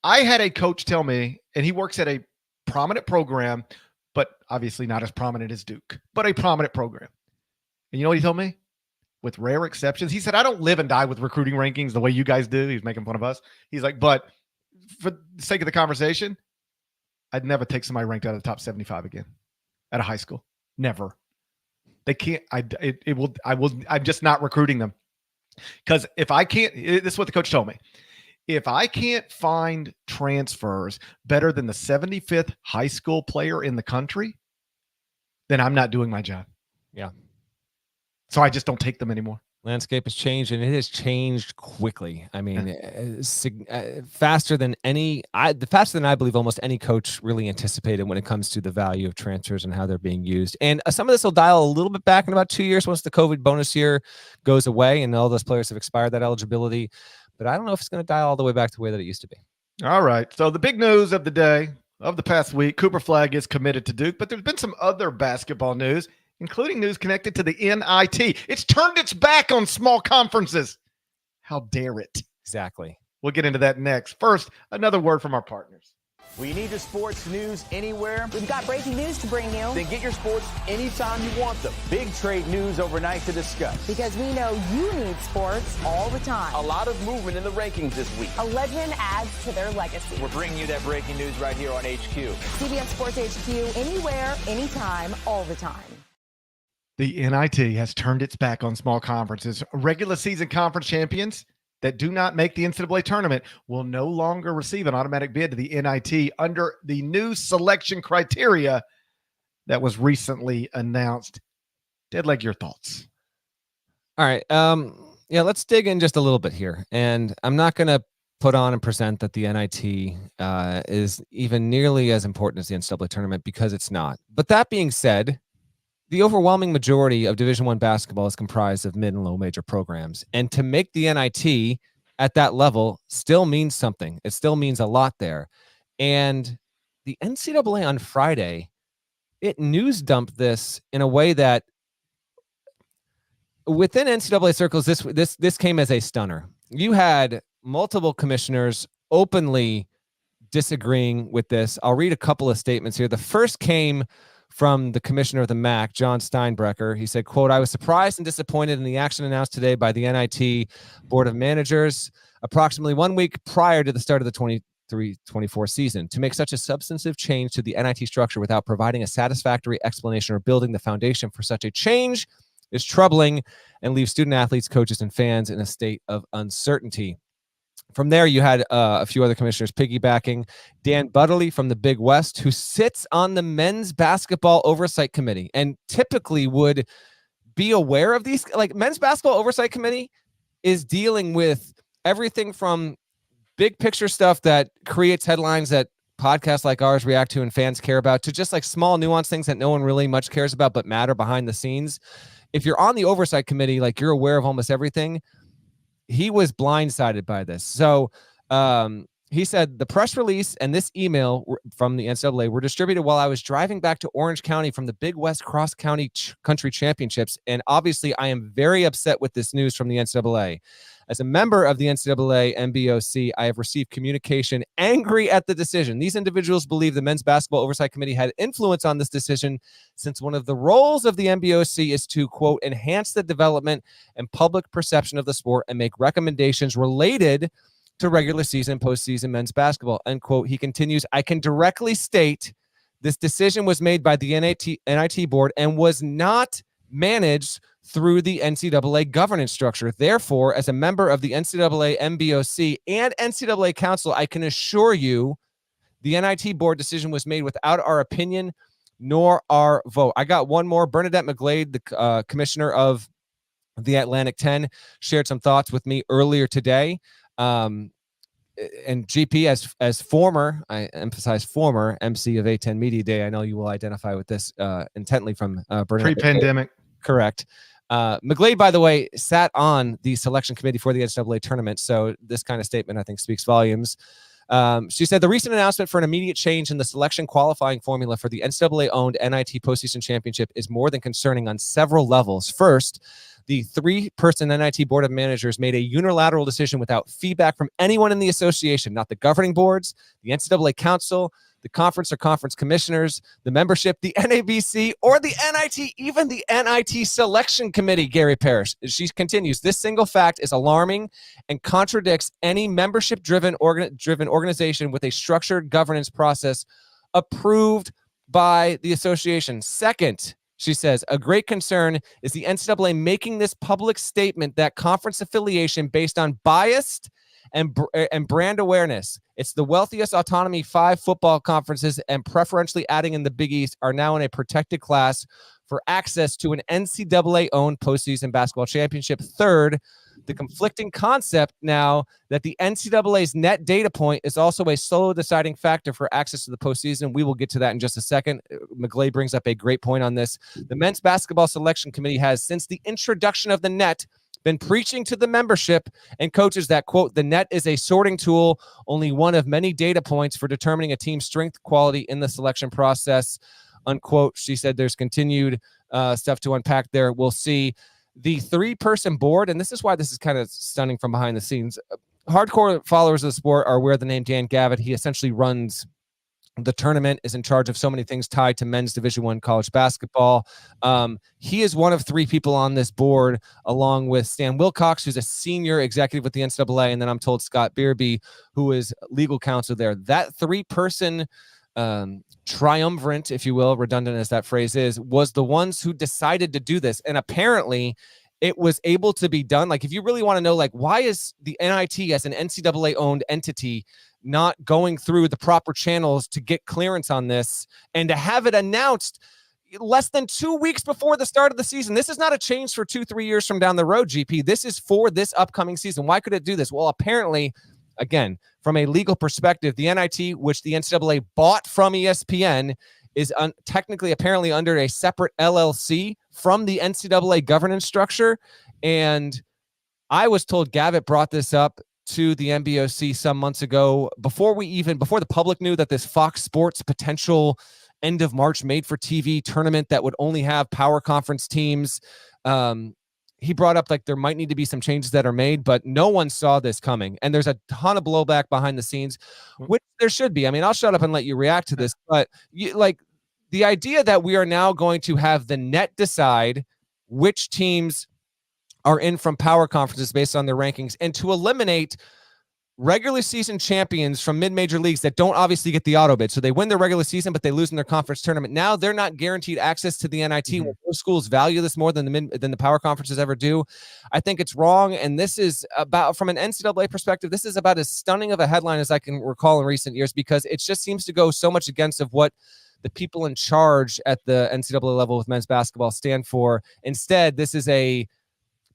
I had a coach tell me, and he works at a prominent program, but obviously not as prominent as Duke, but a prominent program. And you know what he told me? With rare exceptions, he said, I don't live and die with recruiting rankings the way you guys do. He's making fun of us. He's like, but for the sake of the conversation, I'd never take somebody ranked out of the top 75 again at a high school. Never. They can't. I'm just not recruiting them. Because if I can't, this is what the coach told me. If I can't find transfers better than the 75th high school player in the country, then I'm not doing my job. Yeah. So I just don't take them anymore. Landscape has changed, and it has changed quickly. I mean, faster than I believe almost any coach really anticipated when it comes to the value of transfers and how they're being used. And some of this will dial a little bit back in about 2 years once the COVID bonus year goes away and all those players have expired that eligibility. But I don't know if it's going to dial all the way back to the way that it used to be. All right. So the big news of the day, of the past week, Cooper Flagg is committed to Duke, but there's been some other basketball news, including news connected to the NIT. It's turned its back on small conferences. How dare it? Exactly. We'll get into that next. First, another word from our partners. We need the sports news anywhere. We've got breaking news to bring you. Then get your sports anytime you want them. Big trade news overnight to discuss. Because we know you need sports all the time. A lot of movement in the rankings this week. A legend adds to their legacy. We're bringing you that breaking news right here on HQ. CBS Sports HQ, anywhere, anytime, all the time. The NIT has turned its back on small conferences. Regular season conference champions that do not make the NCAA tournament will no longer receive an automatic bid to the NIT under the new selection criteria that was recently announced. Deadleg, your thoughts? All right. Let's dig in just a little bit here. And I'm not going to put on and present that the NIT is even nearly as important as the NCAA tournament, because it's not. But that being said, the overwhelming majority of Division I basketball is comprised of mid and low major programs. And to make the NIT at that level still means something. It still means a lot there. And the NCAA on Friday, it news dumped this in a way that within NCAA circles, this came as a stunner. You had multiple commissioners openly disagreeing with this. I'll read a couple of statements here. The first came from the commissioner of the MAC, John Steinbrecher. He said, quote, "I was surprised and disappointed in the action announced today by the NIT Board of Managers approximately 1 week prior to the start of the 23-24 season to make such a substantive change to the NIT structure without providing a satisfactory explanation or building the foundation for such a change is troubling and leaves student athletes, coaches, and fans in a state of uncertainty." From there, you had a few other commissioners piggybacking. Dan Butterly from the Big West, who sits on the men's basketball oversight committee and typically would be aware of these. Like, men's basketball oversight committee is dealing with everything from big picture stuff that creates headlines that podcasts like ours react to and fans care about, to just like small nuanced things that no one really much cares about but matter behind the scenes. If you're on the oversight committee, like, you're aware of almost everything. He was blindsided by this. So he said the press release and this email from the NCAA were distributed while I was driving back to Orange County from the Big West Cross County Country Championships. And obviously, I am very upset with this news from the NCAA. As a member of the NCAA MBOC, I have received communication angry at the decision. These individuals believe the Men's Basketball Oversight Committee had influence on this decision, since one of the roles of the MBOC is to, quote, enhance the development and public perception of the sport and make recommendations related to regular season and postseason men's basketball, end quote. He continues, I can directly state this decision was made by the NIT board and was not managed through the NCAA governance structure. Therefore, as a member of the NCAA MBOC and NCAA Council, I can assure you the NIT board decision was made without our opinion nor our vote. I got one more. Bernadette McGlade, the commissioner of the Atlantic 10, shared some thoughts with me earlier today. And GP, as former, I emphasize former MC of A10 Media Day, I know you will identify with this intently from Bernadette. Pre-pandemic. Correct. McGlade, by the way, sat on the selection committee for the NCAA tournament. So this kind of statement, I think, speaks volumes. She said the recent announcement for an immediate change in the selection qualifying formula for the NCAA-owned NIT postseason championship is more than concerning on several levels. First, the 3-person NIT board of managers made a unilateral decision without feedback from anyone in the association, not the governing boards, the NCAA council, the conference or conference commissioners, the membership, the NABC, or the NIT, even the NIT selection committee, Gary Parrish. She continues, this single fact is alarming and contradicts any membership-driven organization with a structured governance process approved by the association. Second, she says, a great concern is the NCAA making this public statement that conference affiliation based on biased and brand awareness. It's the wealthiest Autonomy 5 football conferences, and preferentially adding in the Big East, are now in a protected class for access to an NCAA-owned postseason basketball championship. Third, the conflicting concept now that the NCAA's net data point is also a solo deciding factor for access to the postseason. We will get to that in just a second. McGlade brings up a great point on this. The Men's Basketball Selection Committee has, since the introduction of the net, been preaching to the membership and coaches that, quote, the net is a sorting tool, only one of many data points for determining a team's strength quality in the selection process, unquote. She said there's continued stuff to unpack there. We'll see. The 3-person board, and this is why this is kind of stunning from behind the scenes. Hardcore followers of the sport are aware of the name Dan Gavitt. He essentially runs the tournament, is in charge of so many things tied to men's Division I college basketball. He is one of 3 people on this board, along with Stan Wilcox, who's a senior executive with the NCAA, and then I'm told Scott Beerby, who is legal counsel there. That 3-person triumvirate, if you will, redundant as that phrase is, was the ones who decided to do this. And apparently it was able to be done. Like, if you really want to know, like, why is the NIT as an NCAA owned entity not going through the proper channels to get clearance on this and to have it announced less than 2 weeks before the start of the season? This is not a change for 2-3 years from down the road, GP. This is for this upcoming season. Why could it do this? Well, apparently, again, from a legal perspective, the NIT, which the NCAA bought from ESPN, is technically apparently under a separate LLC from the NCAA governance structure. And I was told Gavitt brought this up to the MBOC some months ago, before the public knew that this Fox Sports potential end of March made for TV tournament that would only have power conference teams. He brought up, like, there might need to be some changes that are made, but no one saw this coming. And there's a ton of blowback behind the scenes, which there should be. I mean, I'll shut up and let you react to this, but the idea that we are now going to have the net decide which teams are in from power conferences based on their rankings, and to eliminate regular season champions from mid-major leagues that don't obviously get the auto bid. So they win their regular season, but they lose in their conference tournament. Now they're not guaranteed access to the NIT. When those schools value this more than the power conferences ever do. I think it's wrong. And this is about, from an NCAA perspective, this is about as stunning of a headline as I can recall in recent years, because it just seems to go so much against of what the people in charge at the NCAA level with men's basketball stand for. Instead, this is a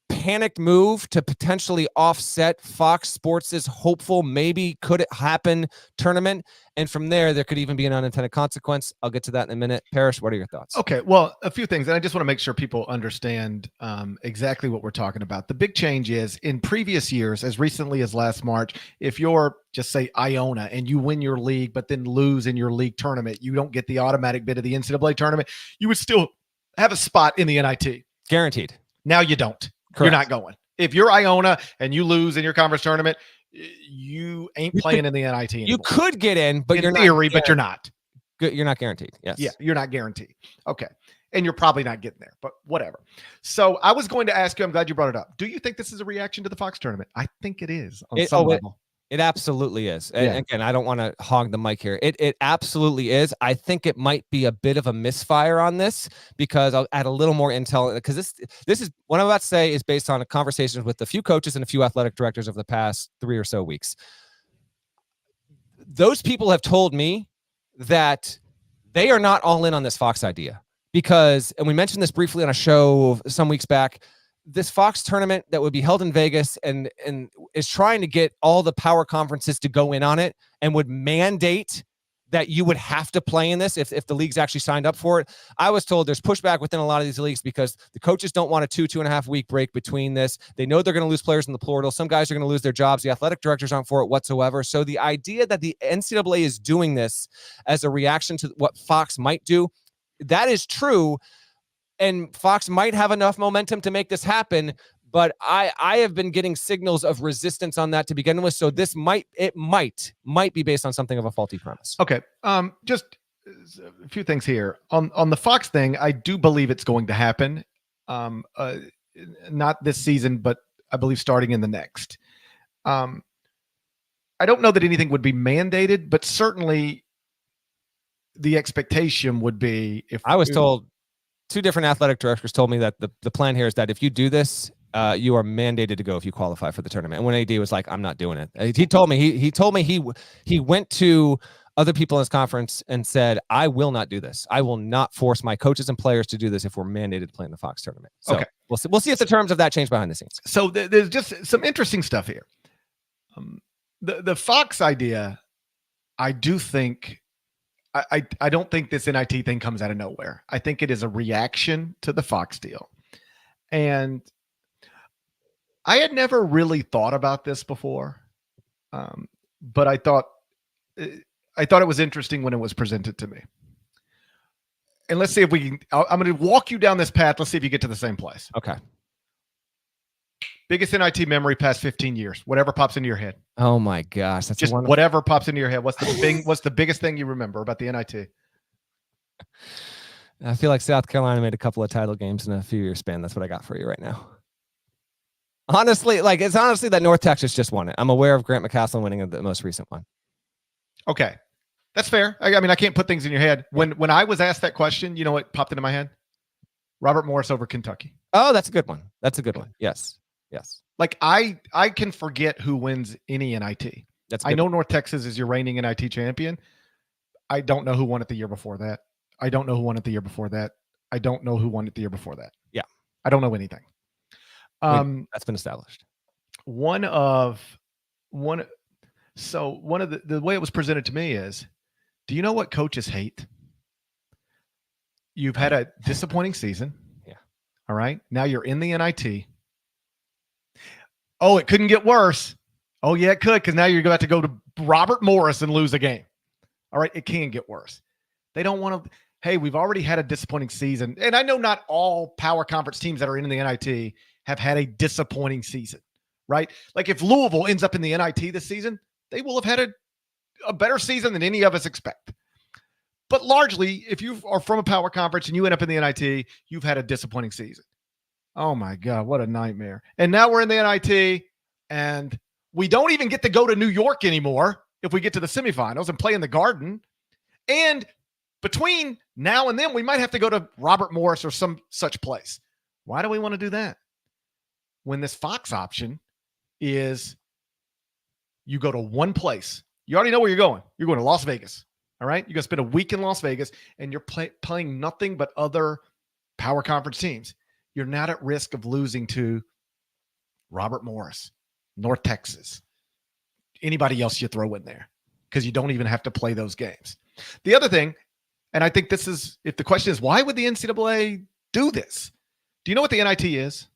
panicked move to potentially offset Fox Sports's hopeful maybe could it happen tournament, and from there could even be an unintended consequence. I'll get to that in a minute. Parrish, what are your thoughts? Okay, well, a few things, and I just want to make sure people understand exactly what we're talking about. The big change is, in previous years, as recently as last March, if you're, just say, Iona, and you win your league but then lose in your league tournament, you don't get the automatic bid of the NCAA tournament, you would still have a spot in the NIT. Guaranteed. Now you don't. Correct. You're not going. If you're Iona and you lose in your conference tournament, you ain't playing in the NIT anymore. You could get in, but in theory, but you're not. You're not guaranteed. Yes. Yeah, you're not guaranteed. Okay. And you're probably not getting there, but whatever. So I was going to ask you, I'm glad you brought it up. Do you think this is a reaction to the Fox tournament? I think it is on some level. It absolutely is. And again, I don't want to hog the mic here. It absolutely is. I think it might be a bit of a misfire on this, because I'll add a little more intel, because this is what I'm about to say is based on a conversation with a few coaches and a few athletic directors over the past 3 or so weeks. Those people have told me that they are not all in on this Fox idea, because, and we mentioned this briefly on a show some weeks back, this Fox tournament that would be held in Vegas and is trying to get all the power conferences to go in on it, and would mandate that you would have to play in this if the leagues actually signed up for it. I was told there's pushback within a lot of these leagues because the coaches don't want a 2.5 week break between this. They know they're going to lose players in the portal. Some guys are going to lose their jobs. The athletic directors aren't for it whatsoever. So the idea that the NCAA is doing this as a reaction to what Fox might do, that is true. And Fox might have enough momentum to make this happen, but I have been getting signals of resistance on that to begin with. So this might be based on something of a faulty premise. Okay. Just a few things here on the Fox thing. I do believe it's going to happen. Not this season, but I believe starting in the next. I don't know that anything would be mandated, but certainly the expectation would be, if I was told, 2 different athletic directors told me that the plan here is that if you do this, you are mandated to go if you qualify for the tournament. And when AD was like, I'm not doing it. He told me he went to other people in his conference and said, I will not do this. I will not force my coaches and players to do this if we're mandated to play in the Fox tournament. So okay. We'll see if the terms of that change behind the scenes. So there's just some interesting stuff here. The Fox idea, I do think, I don't think this NIT thing comes out of nowhere. I think it is a reaction to the Fox deal. And I had never really thought about this before, but I thought it was interesting when it was presented to me. And let's see if we can, I'm going to walk you down this path. Let's see if you get to the same place. Okay. Biggest NIT memory past 15 years, whatever pops into your head. Oh my gosh. That's just whatever pops into your head. What's the biggest thing you remember about the NIT? I feel like South Carolina made a couple of title games in a few year span. That's what I got for you right now. Honestly, it's honestly that North Texas just won it. I'm aware of Grant McCaslin winning the most recent one. Okay. That's fair. I mean, I can't put things in your head. When I was asked that question, you know what popped into my head? Robert Morris over Kentucky. Oh, that's a good one. That's a good one. Yes. Yes. Like I can forget who wins any NIT. I know North Texas is your reigning NIT champion. I don't know who won it the year before that. I don't know who won it the year before that. I don't know who won it the year before that. Yeah. I don't know anything. That's been established. One of the way it was presented to me is, do you know what coaches hate? You've had a disappointing season. Yeah. All right. Now you're in the NIT. Oh, it couldn't get worse. Oh, yeah, it could, because now you're about to go to Robert Morris and lose a game. All right, it can get worse. They don't want to. Hey, we've already had a disappointing season. And I know not all power conference teams that are in the NIT have had a disappointing season, right? Like if Louisville ends up in the NIT this season, they will have had a better season than any of us expect. But largely, if you are from a power conference and you end up in the NIT, you've had a disappointing season. Oh my God, what a nightmare. And now we're in the NIT and We don't even get to go to New York anymore if we get to the semifinals and play in the Garden. And between now and then, we might have to go to Robert Morris or some such place. Why do we want to do that? When this Fox option is you go to one place. You already know where you're going. You're going to Las Vegas. All right? You're going to spend a week in Las Vegas, and you're playing nothing but other power conference teams. You're not at risk of losing to Robert Morris, North Texas, anybody else you throw in there, because you don't even have to play those games. The other thing, and I think this is, if the question is, why would the NCAA do this? Do you know what the NIT is?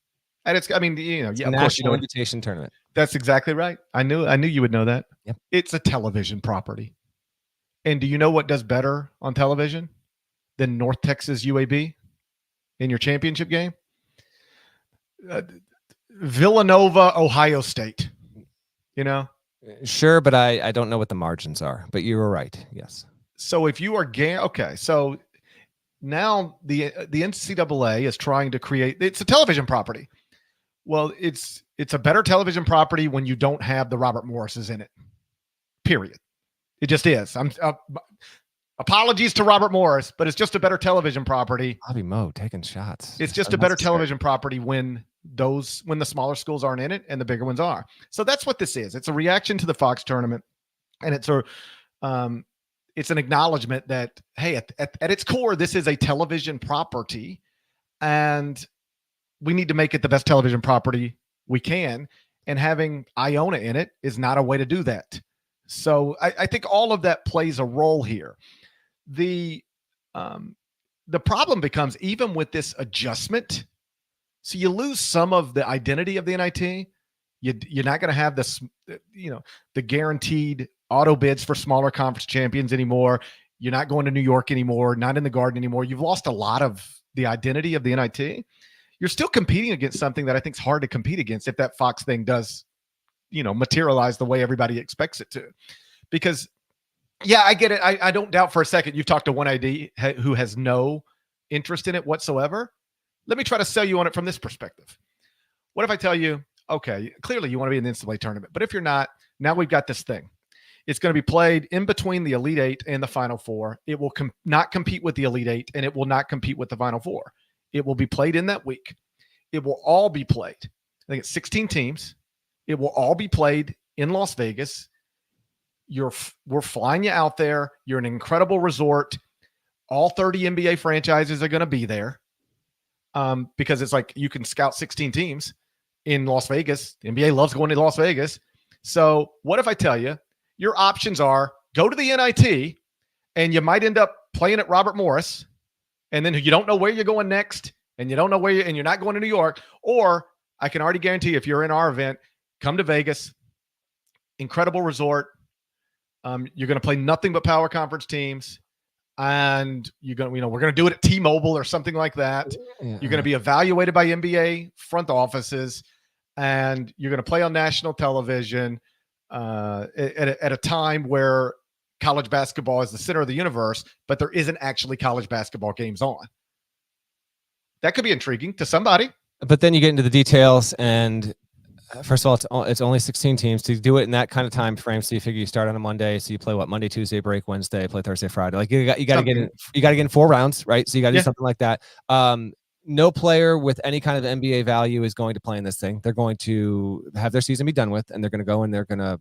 And it's, I mean, you know, yeah, of course, you know, invitation tournament. That's exactly right. I knew you would know that. Yep. It's a television property. And do you know what does better on television than North Texas UAB in your championship game? Villanova, Ohio State. You know? Sure, but I don't know what the margins are. But you were right. Yes. So if you are okay, so now the NCAA is trying to create, it's a television property. Well, it's a better television property when you don't have the Robert Morrises in it. Period. It just is. Apologies to Robert Morris, but it's just a better television property. Bobby Moe taking shots. It's just a better television property when the smaller schools aren't in it and the bigger ones are. So that's what this is. It's a reaction to the Fox tournament, and it's an acknowledgement that, hey, at its core, this is a television property, and we need to make it the best television property we can. And having Iona in it is not a way to do that. So I think all of that plays a role here. The problem becomes, even with this adjustment, so you lose some of the identity of the NIT. You're not going to have this, the guaranteed auto bids for smaller conference champions anymore. You're not going to New York anymore, not in the Garden anymore. You've lost a lot of the identity of the NIT. You're still competing against something that I think is hard to compete against if that Fox thing does, materialize the way everybody expects it to. Because, yeah, I get it. I don't doubt for a second you've talked to one ID who has no interest in it whatsoever. Let me try to sell you on it from this perspective. What if I tell you, okay, clearly you want to be in the NCAA tournament, but if you're not, now we've got this thing. It's going to be played in between the Elite Eight and the Final Four. It will not compete with the Elite Eight, and it will not compete with the Final Four. It will be played in that week. It will all be played. I think it's 16 teams. It will all be played in Las Vegas. We're flying you out there. You're an incredible resort. All 30 NBA franchises are going to be there because it's like you can scout 16 teams in Las Vegas. The NBA loves going to Las Vegas. So what if I tell you your options are go to the NIT and you might end up playing at Robert Morris, and then you don't know where you're going next, and you don't know and you're not going to New York, or I can already guarantee you, if you're in our event, come to Vegas, incredible resort. You're going to play nothing but power conference teams, and we're going to do it at T-Mobile or something like that. Yeah. You're going to be evaluated by NBA front offices, and you're going to play on national television at a time where college basketball is the center of the universe, but there isn't actually college basketball games on. That could be intriguing to somebody. But then you get into the details, and first of all, it's only 16 teams. To do it in that kind of time frame, so you figure you start on a Monday, so you play Monday, Tuesday, break Wednesday, play Thursday, Friday. Like you got to get in 4 rounds, right? So you got to do something like that. No player with any kind of NBA value is going to play in this thing. They're going to have their season be done with, and they're going to go and they're going to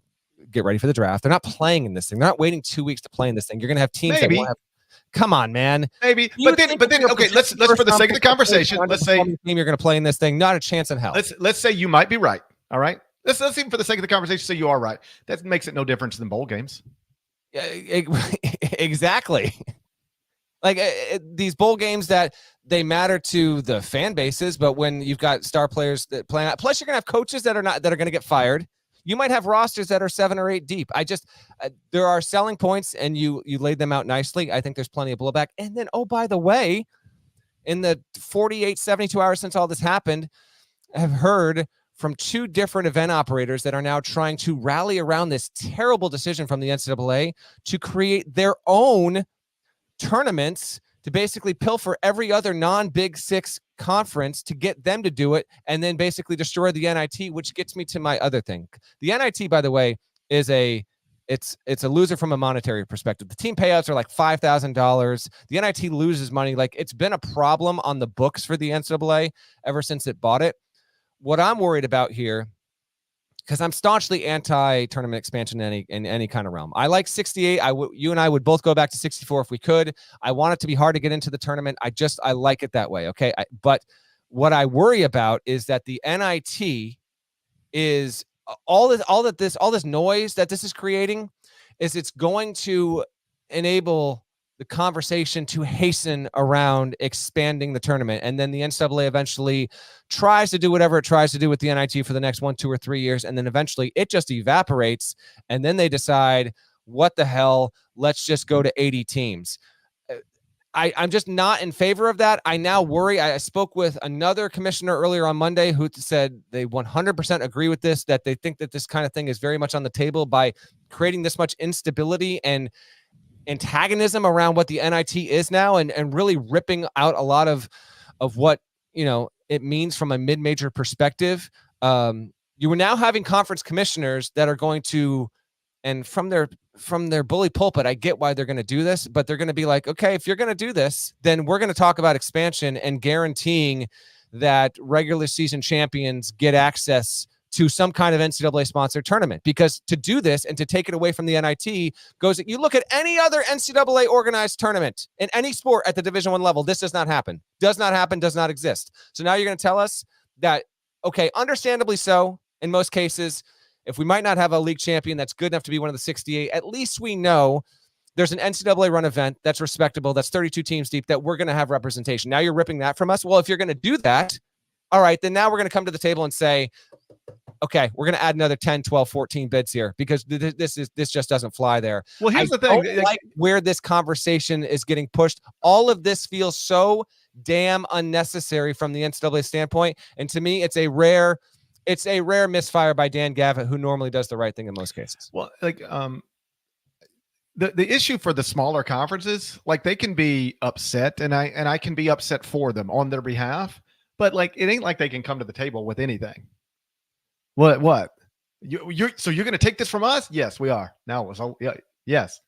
get ready for the draft. They're not playing in this thing. They're not waiting 2 weeks to play in this thing. You're going to have teams that won't have. Come on, man. Maybe, but then, okay. Let's for the sake of the conversation, let's say team you're going to play in this thing. Not a chance in hell. Let's say you might be right. All right. Let's even for the sake of the conversation say you are right. That makes it no difference than bowl games. Exactly. Like these bowl games that they matter to the fan bases, but when you've got star players that play out, plus you're going to have coaches that are going to get fired. You might have rosters that are 7 or 8 deep. There are selling points, and you laid them out nicely. I think there's plenty of blowback. And then, oh, by the way, in the 48, 72 hours since all this happened, I've heard from 2 different event operators that are now trying to rally around this terrible decision from the NCAA to create their own tournaments to basically pilfer every other non-Big Six conference to get them to do it and then basically destroy the NIT, which gets me to my other thing. The NIT, by the way, is it's a loser from a monetary perspective. The team payouts are like $5,000. The NIT loses money. Like, it's been a problem on the books for the NCAA ever since it bought it. What I'm worried about here, because I'm staunchly anti-tournament expansion in any kind of realm. I like 68. You and I would both go back to 64 if we could. I want it to be hard to get into the tournament. I like it that way. Okay. But what I worry about is that the NIT is all this noise that this is creating is it's going to enable the conversation to hasten around expanding the tournament. And then the NCAA eventually tries to do whatever it tries to do with the NIT for the next 1, 2, or 3 years. And then eventually it just evaporates. And then they decide, what the hell, let's just go to 80 teams. I'm just not in favor of that. I now worry. I spoke with another commissioner earlier on Monday who said they 100% agree with this, that they think that this kind of thing is very much on the table by creating this much instability and antagonism around what the NIT is now, and really ripping out a lot of what, it means from a mid-major perspective. You are now having conference commissioners that are going to, and from their bully pulpit, I get why they're going to do this, but they're going to be like, okay, if you're going to do this, then we're going to talk about expansion and guaranteeing that regular season champions get access to some kind of NCAA sponsored tournament. Because to do this and to take it away from the NIT you look at any other NCAA organized tournament in any sport at the Division I level, this does not happen, does not exist. So now you're going to tell us that, okay, understandably so, in most cases, if we might not have a league champion that's good enough to be one of the 68, at least we know there's an NCAA run event that's respectable, that's 32 teams deep, that we're going to have representation. Now you're ripping that from us. Well, if you're going to do that, all right, then now we're going to come to the table and say, okay, we're going to add another 10, 12, 14 bids here, because this just doesn't fly there. Well, here's the thing. Like where this conversation is getting pushed. All of this feels so damn unnecessary from the NCAA standpoint. And to me, it's a rare misfire by Dan Gavitt, who normally does the right thing in most cases. Well, the issue for the smaller conferences, like, they can be upset, and I can be upset for them on their behalf, but like, it ain't like they can come to the table with anything. What? You're going to take this from us? Yes, we are. Now, yes.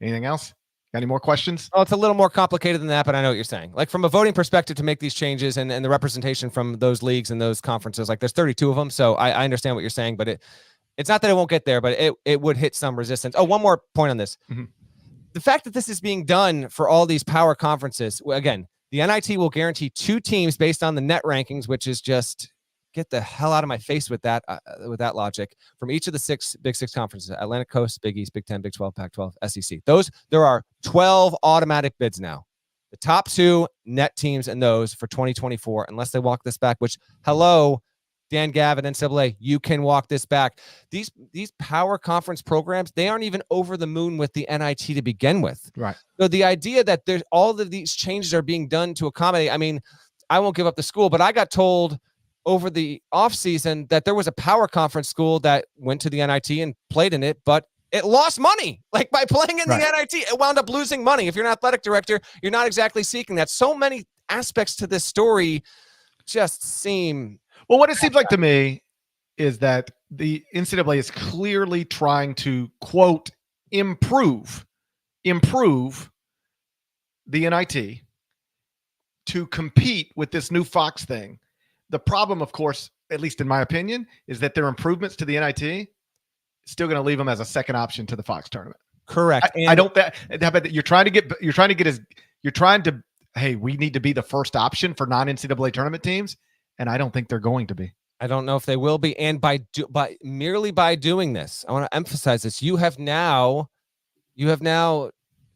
Anything else? Got any more questions? Oh, it's a little more complicated than that, but I know what you're saying. Like, from a voting perspective, to make these changes and the representation from those leagues and those conferences, like, there's 32 of them. So I understand what you're saying, but it's not that it won't get there, but it would hit some resistance. Oh, one more point on this. Mm-hmm. The fact that this is being done for all these power conferences, again, the NIT will guarantee 2 teams based on the net rankings, which is just get the hell out of my face with that logic, from each of the Big Six conferences: Atlantic Coast, Big East, Big 10, Big 12, Pac-12, SEC. There are 12 automatic bids now. The top 2 net teams in those for 2024, unless they walk this back, which, hello, Dan Gavitt, NCAA, you can walk this back. These power conference programs, they aren't even over the moon with the NIT to begin with. Right. So the idea that there's all of these changes are being done to accommodate, I mean, I won't give up the school, but I got told over the offseason that there was a power conference school that went to the NIT and played in it, but it lost money. Like, by playing in the NIT, it wound up losing money. If you're an athletic director, you're not exactly seeking that. So many aspects to this story just seem... Well, what it seems like to me is that the NCAA is clearly trying to, quote, improve the NIT to compete with this new Fox thing. The problem, of course, at least in my opinion, is that their improvements to the NIT still going to leave them as a second option to the Fox tournament. Correct. I don't. You're trying to. Hey, we need to be the first option for non-NCAA tournament teams, and I don't think they're going to be. I don't know if they will be. And merely by doing this, I want to emphasize this: you have now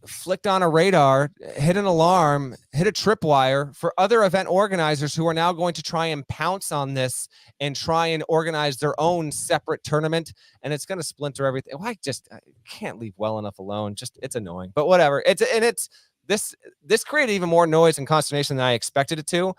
flicked on a radar, hit an alarm, hit a tripwire for other event organizers who are now going to try and pounce on this and try and organize their own separate tournament. And it's going to splinter everything. Well, I can't leave well enough alone. It's annoying, but whatever. This created even more noise and consternation than I expected it to.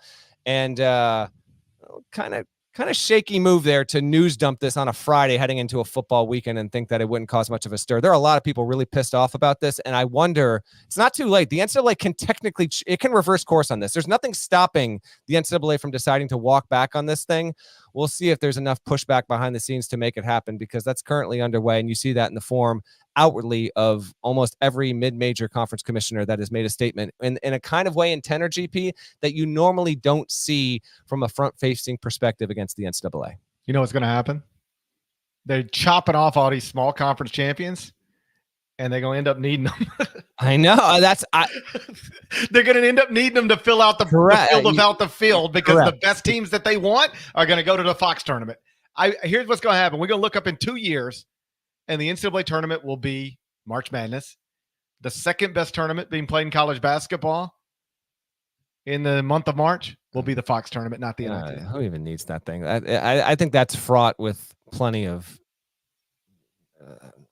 And kind of kind of shaky move there to news dump this on a Friday heading into a football weekend and think that it wouldn't cause much of a stir. There are a lot of people really pissed off about this, and I wonder, it's not too late. The NCAA can technically, it can reverse course on this. There's nothing stopping the NCAA from deciding to walk back on this thing. We'll see if there's enough pushback behind the scenes to make it happen, because that's currently underway, and you see that in the form outwardly of almost every mid-major conference commissioner that has made a statement in a kind of way in tenor, GP, that you normally don't see from a front-facing perspective against the NCAA. You know what's going to happen? They're chopping off all these small conference champions, and they're going to end up needing them. I know. They're going to end up needing them to fill out the field without the field, because the best teams that they want are going to go to the Fox tournament. Here's what's going to happen. We're going to look up in 2 years, and the NCAA tournament will be March Madness. The second best tournament being played in college basketball in the month of March will be the Fox tournament, not the NIT. Who even needs that thing? I think that's fraught with plenty of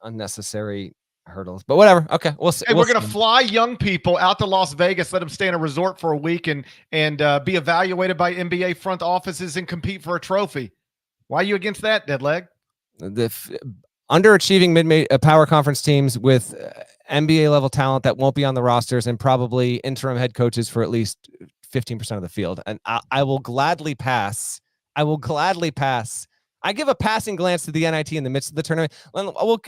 unnecessary hurdles, but whatever. Okay, we'll see. Hey, we're going to fly young people out to Las Vegas, let them stay in a resort for a week and be evaluated by NBA front offices and compete for a trophy. Why are you against that, Deadleg? The underachieving mid power conference teams with NBA level talent that won't be on the rosters, and probably interim head coaches for at least 15% of the field. And I will gladly pass. I give a passing glance to the NIT in the midst of the tournament.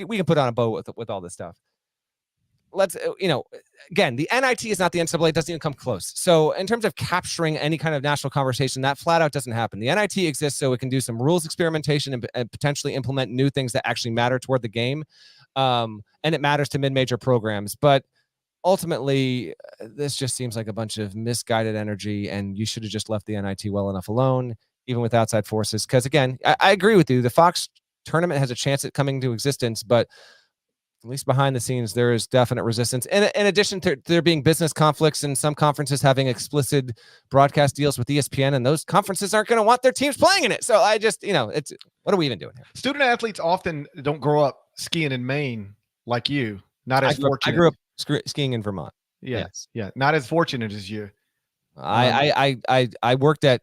We can put on a bow with all this stuff. Let's, again, the NIT is not the NCAA. It doesn't even come close. So in terms of capturing any kind of national conversation, that flat out doesn't happen. The NIT exists so it can do some rules experimentation and potentially implement new things that actually matter toward the game. And it matters to mid-major programs. But ultimately, this just seems like a bunch of misguided energy, and you should have just left the NIT well enough alone, even with outside forces. Because again, I agree with you. The Fox tournament has a chance at coming to existence, but at least behind the scenes, there is definite resistance. And in addition to there being business conflicts and some conferences having explicit broadcast deals with ESPN, and those conferences aren't going to want their teams playing in it. So I just, it's, what are we even doing here? Student athletes often don't grow up skiing in Maine like you. Not as fortunate. I grew up skiing in Vermont. Yes. Yeah. Not as fortunate as you. I worked at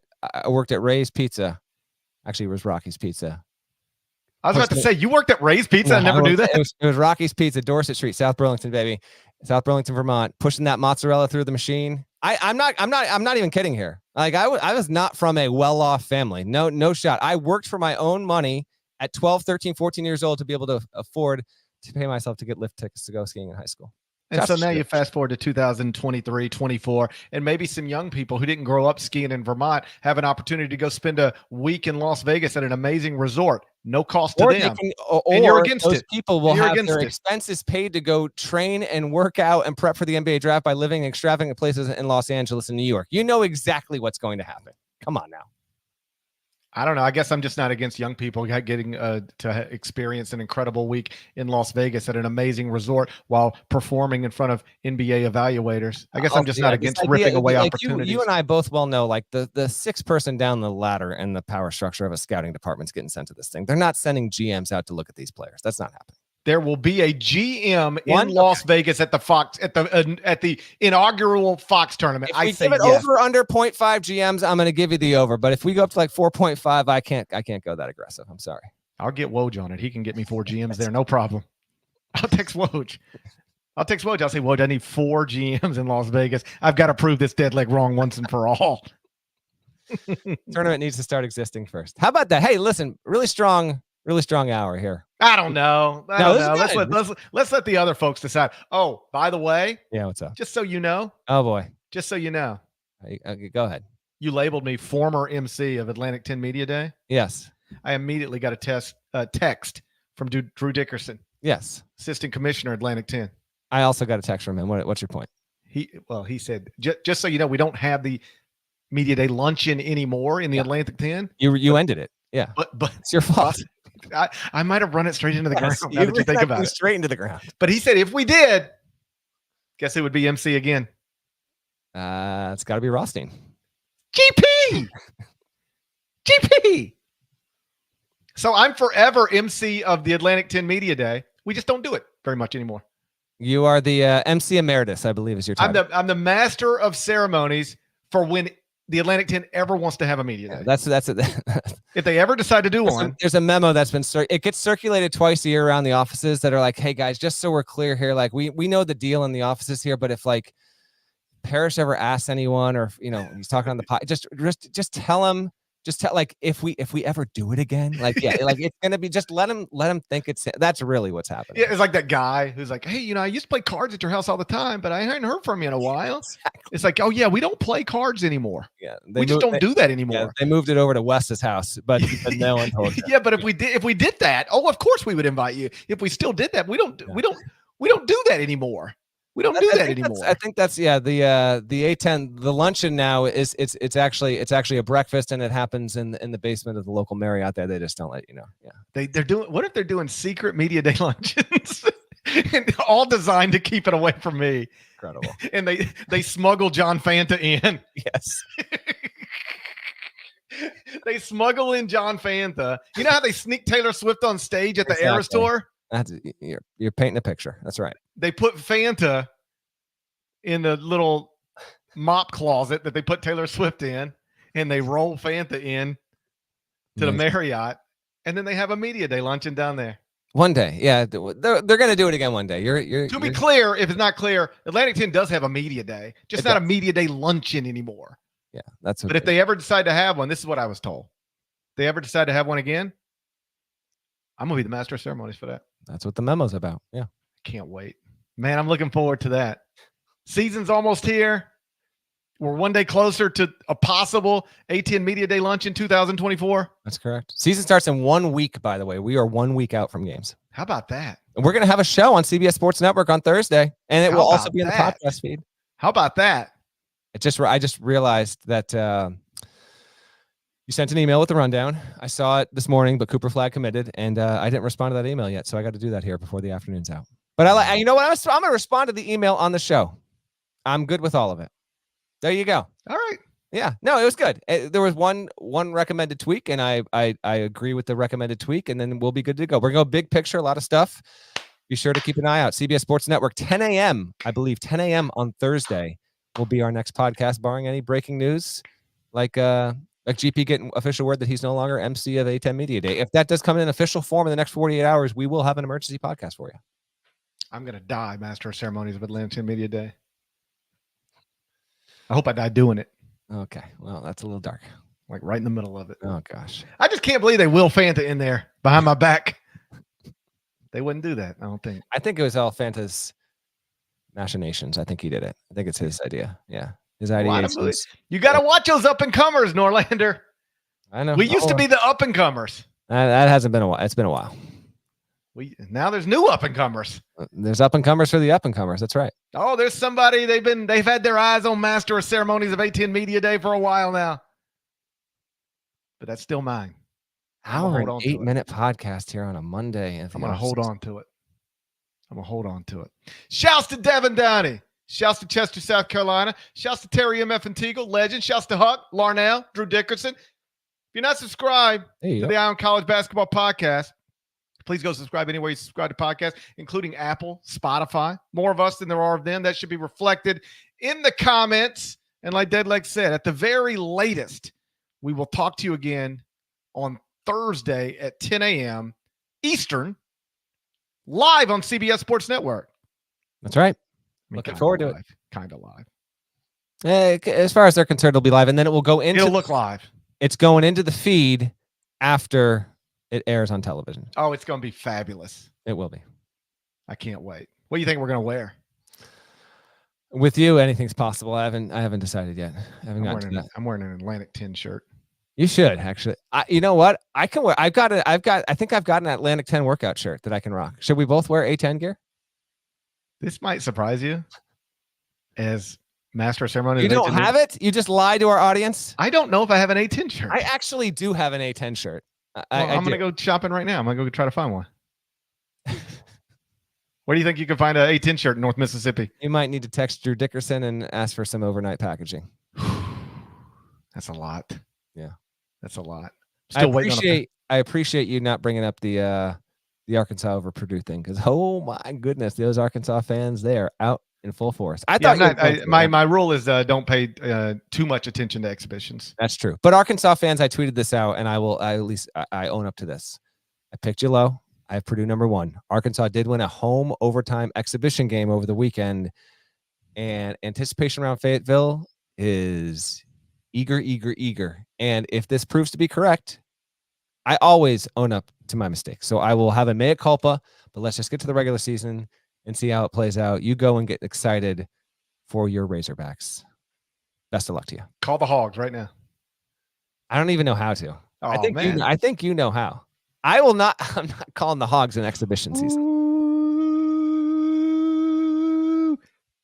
Ray's Pizza. Actually, it was Rocky's Pizza. I was about to say, you worked at Ray's Pizza. No, I never knew that. It was Rocky's Pizza, Dorset Street, South Burlington, baby. South Burlington, Vermont, pushing that mozzarella through the machine. I'm not even kidding here. Like I was not from a well-off family. No shot. I worked for my own money at 12, 13, 14 years old to be able to afford to pay myself to get lift tickets to go skiing in high school. And so now you fast forward to 2023, 24, and maybe some young people who didn't grow up skiing in Vermont have an opportunity to go spend a week in Las Vegas at an amazing resort. No cost to them. And you're against those it. People will have their expenses paid to go train and work out and prep for the NBA draft by living in extravagant places in Los Angeles and New York. You know exactly what's going to happen. Come on now. I don't know. I guess I'm just not against young people getting to experience an incredible week in Las Vegas at an amazing resort while performing in front of NBA evaluators. I guess I'm just not against ripping away opportunities. You and I both well know, like the sixth person down the ladder in the power structure of a scouting department's getting sent to this thing. They're not sending GMs out to look at these players. That's not happening. There will be a GM in Las Vegas at the Fox at the inaugural Fox tournament. If we give it over under 0.5 GMs, I'm going to give you the over. But if we go up to like 4.5, I can't go that aggressive. I'm sorry. I'll get Woj on it. He can get me 4 GMs there, no problem. I'll text Woj. I'll say, Woj, I need 4 GMs in Las Vegas. I've got to prove this dead leg wrong once and for all. Tournament needs to start existing first. How about that? Hey, listen, really strong hour here. I don't know. Let's let the other folks decide. Oh, by the way. Yeah, what's up? Just so you know. Oh, boy. Just so you know. Go ahead. You labeled me former MC of Atlantic 10 Media Day. Yes. I immediately got a text from Drew Dickerson. Yes. Assistant Commissioner, Atlantic 10. I also got a text from him. What's your point? He said, just so you know, we don't have the Media Day luncheon anymore in the Atlantic 10. You ended it. Yeah. But it's your fault. I might have run it straight into the ground. Now that you think about it. Straight into the ground. But he said if we did, guess who would be MC again? It's got to be Rothstein. GP. So I'm forever MC of the Atlantic 10 Media Day. We just don't do it very much anymore. You are the MC Emeritus, I believe, is your title. I'm the master of ceremonies for when the Atlantic 10 ever wants to have a media day. That's it. If they ever decide to do one. There's a memo that's been it gets circulated twice a year around the offices that are like, hey guys, just so we're clear here, like we know the deal in the offices here, but if like Parrish ever asks anyone, or he's talking on the pod, just tell him, like if we ever do it again, like like it's gonna be, just let him think that's really what's happening. Yeah, it's like that guy who's like, hey, I used to play cards at your house all the time, but I hadn't heard from you in a while. Exactly. It's like, oh yeah, we don't play cards anymore. Yeah, we just don't do that anymore. Yeah, they moved it over to Wes's house, but no one told them. Yeah, but if we did that, of course we would invite you. If we still did that, we don't do that anymore. We don't do that anymore. I think that's the A10, the luncheon now it's actually a breakfast, and it happens in the basement of the local Marriott there. They just don't let you know. Yeah. They're doing, what if they're doing secret media day luncheons? And all designed to keep it away from me. Incredible. And they smuggle John Fanta in. Yes. They smuggle in John Fanta. You know how they sneak Taylor Swift on stage at the Eras Tour? You're painting a picture. That's right. They put Fanta in the little mop closet that they put Taylor Swift in, and they roll Fanta in to the Marriott, and then they have a media day luncheon down there. One day, yeah, they're going to do it again one day. To be clear, if it's not clear, Atlantic 10 does have a media day, just not a media day luncheon anymore. Yeah, that's what. But if they ever decide to have one, this is what I was told. If they ever decide to have one again, I'm gonna be the master of ceremonies for that. That's what the memo's about. Yeah, can't wait, man. I'm looking forward to that. Season's almost here. We're one day closer to a possible A10 Media Day lunch in 2024. That's correct. Season starts in 1 week, by the way. We are 1 week out from games. How about that? And we're going to have a show on CBS Sports Network on Thursday, and it will also be in the podcast feed. How about that? I just realized that you sent an email with the rundown. I saw it this morning, but Cooper Flagg committed, and I didn't respond to that email yet, so I got to do that here before the afternoon's out. But you know what? I'm going to respond to the email on the show. I'm good with all of it. There you go. All right. Yeah. No, it was good. There was one recommended tweak, and I agree with the recommended tweak, and then we'll be good to go. We're going to go big picture, a lot of stuff. Be sure to keep an eye out. CBS Sports Network, 10 a.m., I believe, 10 a.m. on Thursday will be our next podcast, barring any breaking news, like GP getting official word that he's no longer MC of A10 Media Day. If that does come in official form in the next 48 hours, we will have an emergency podcast for you. I'm going to die Master of Ceremonies of Atlanta Media Day. I hope I die doing it. Okay. Well, that's a little dark. Like right in the middle of it. Oh, gosh. I just can't believe they will Fanta in there behind my back. They wouldn't do that, I don't think. I think it was all Fanta's machinations. I think he did it. I think it's his idea. Yeah. His idea. You got to watch those up-and-comers, Norlander. I know. We used to be the up-and-comers. That hasn't been a while. It's been a while. Now there's new up-and-comers. There's up-and-comers for the up-and-comers. That's right. Oh, there's somebody they've had their eyes on Master of Ceremonies of A10 Media Day for a while now. But that's still mine. Hour and 8-minute podcast here on a Monday. I'm going to hold on to it. Shouts to Devin Downey. Shouts to Chester, South Carolina. Shouts to Terry M.F. and Teagle, legend. Shouts to Huck, Larnell, Drew Dickerson. If you're not subscribed to the Eye on College Basketball Podcast, please go subscribe anywhere you subscribe to podcasts, including Apple, Spotify. More of us than there are of them. That should be reflected in the comments. And like Deadleg said, at the very latest, we will talk to you again on Thursday at 10 a.m. Eastern, live on CBS Sports Network. That's right. Looking forward to it. Kind of live. As far as they're concerned, it'll be live, and then it will go into. It'll look live. It's going into the feed after it airs on television. Oh, it's going to be fabulous. It will be. I can't wait. What do you think we're going to wear? With you, anything's possible. I haven't decided yet. I'm wearing an Atlantic 10 shirt. You should actually. You know what? I can wear. I think I've got an Atlantic 10 workout shirt that I can rock. Should we both wear A10 gear? This might surprise you. As Master of Ceremonies, you don't have it. You just lie to our audience. I don't know if I have an A10 shirt. I actually do have an A10 shirt. I'm going to go shopping right now. I'm going to go try to find one. Where do you think you can find an A10 shirt in North Mississippi? You might need to text Drew Dickerson and ask for some overnight packaging. That's a lot. Yeah, that's a lot. I appreciate you not bringing up the Arkansas over Purdue thing, because oh my goodness, those Arkansas fans, they are out in full force. I Yeah, thought my rule is don't pay too much attention to exhibitions. That's true. But Arkansas fans, I tweeted this out, and I own up to this. I picked you low. I have Purdue #1. Arkansas did win a home overtime exhibition game over the weekend, and anticipation around Fayetteville is eager. And if this proves to be correct, I always own up to my mistakes. So I will have a mea culpa, but let's just get to the regular season and see how it plays out. You go and get excited for your Razorbacks. Best of luck to you. Call the Hogs right now. I don't even know how to. Oh, I think man. I think you know how. I'm not calling the Hogs an exhibition season. Ooh,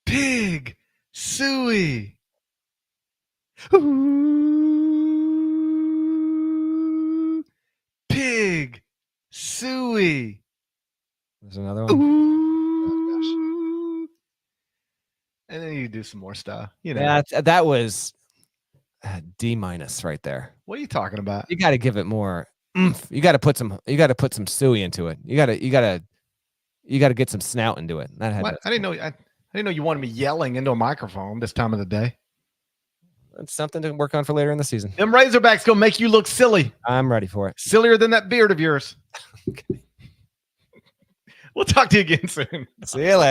Pig Suey. Ooh, Pig Suey. There's another one. Ooh. And then you do some more stuff. You know. Yeah, that was D- right there. What are you talking about? You got to give it more oomph. You got to put some suey into it. You got to get some snout into it. That had What? I didn't know you wanted me yelling into a microphone this time of the day. That's something to work on for later in the season. Them Razorbacks gonna make you look silly. I'm ready for it. Sillier than that beard of yours. Okay. We'll talk to you again soon. See you later.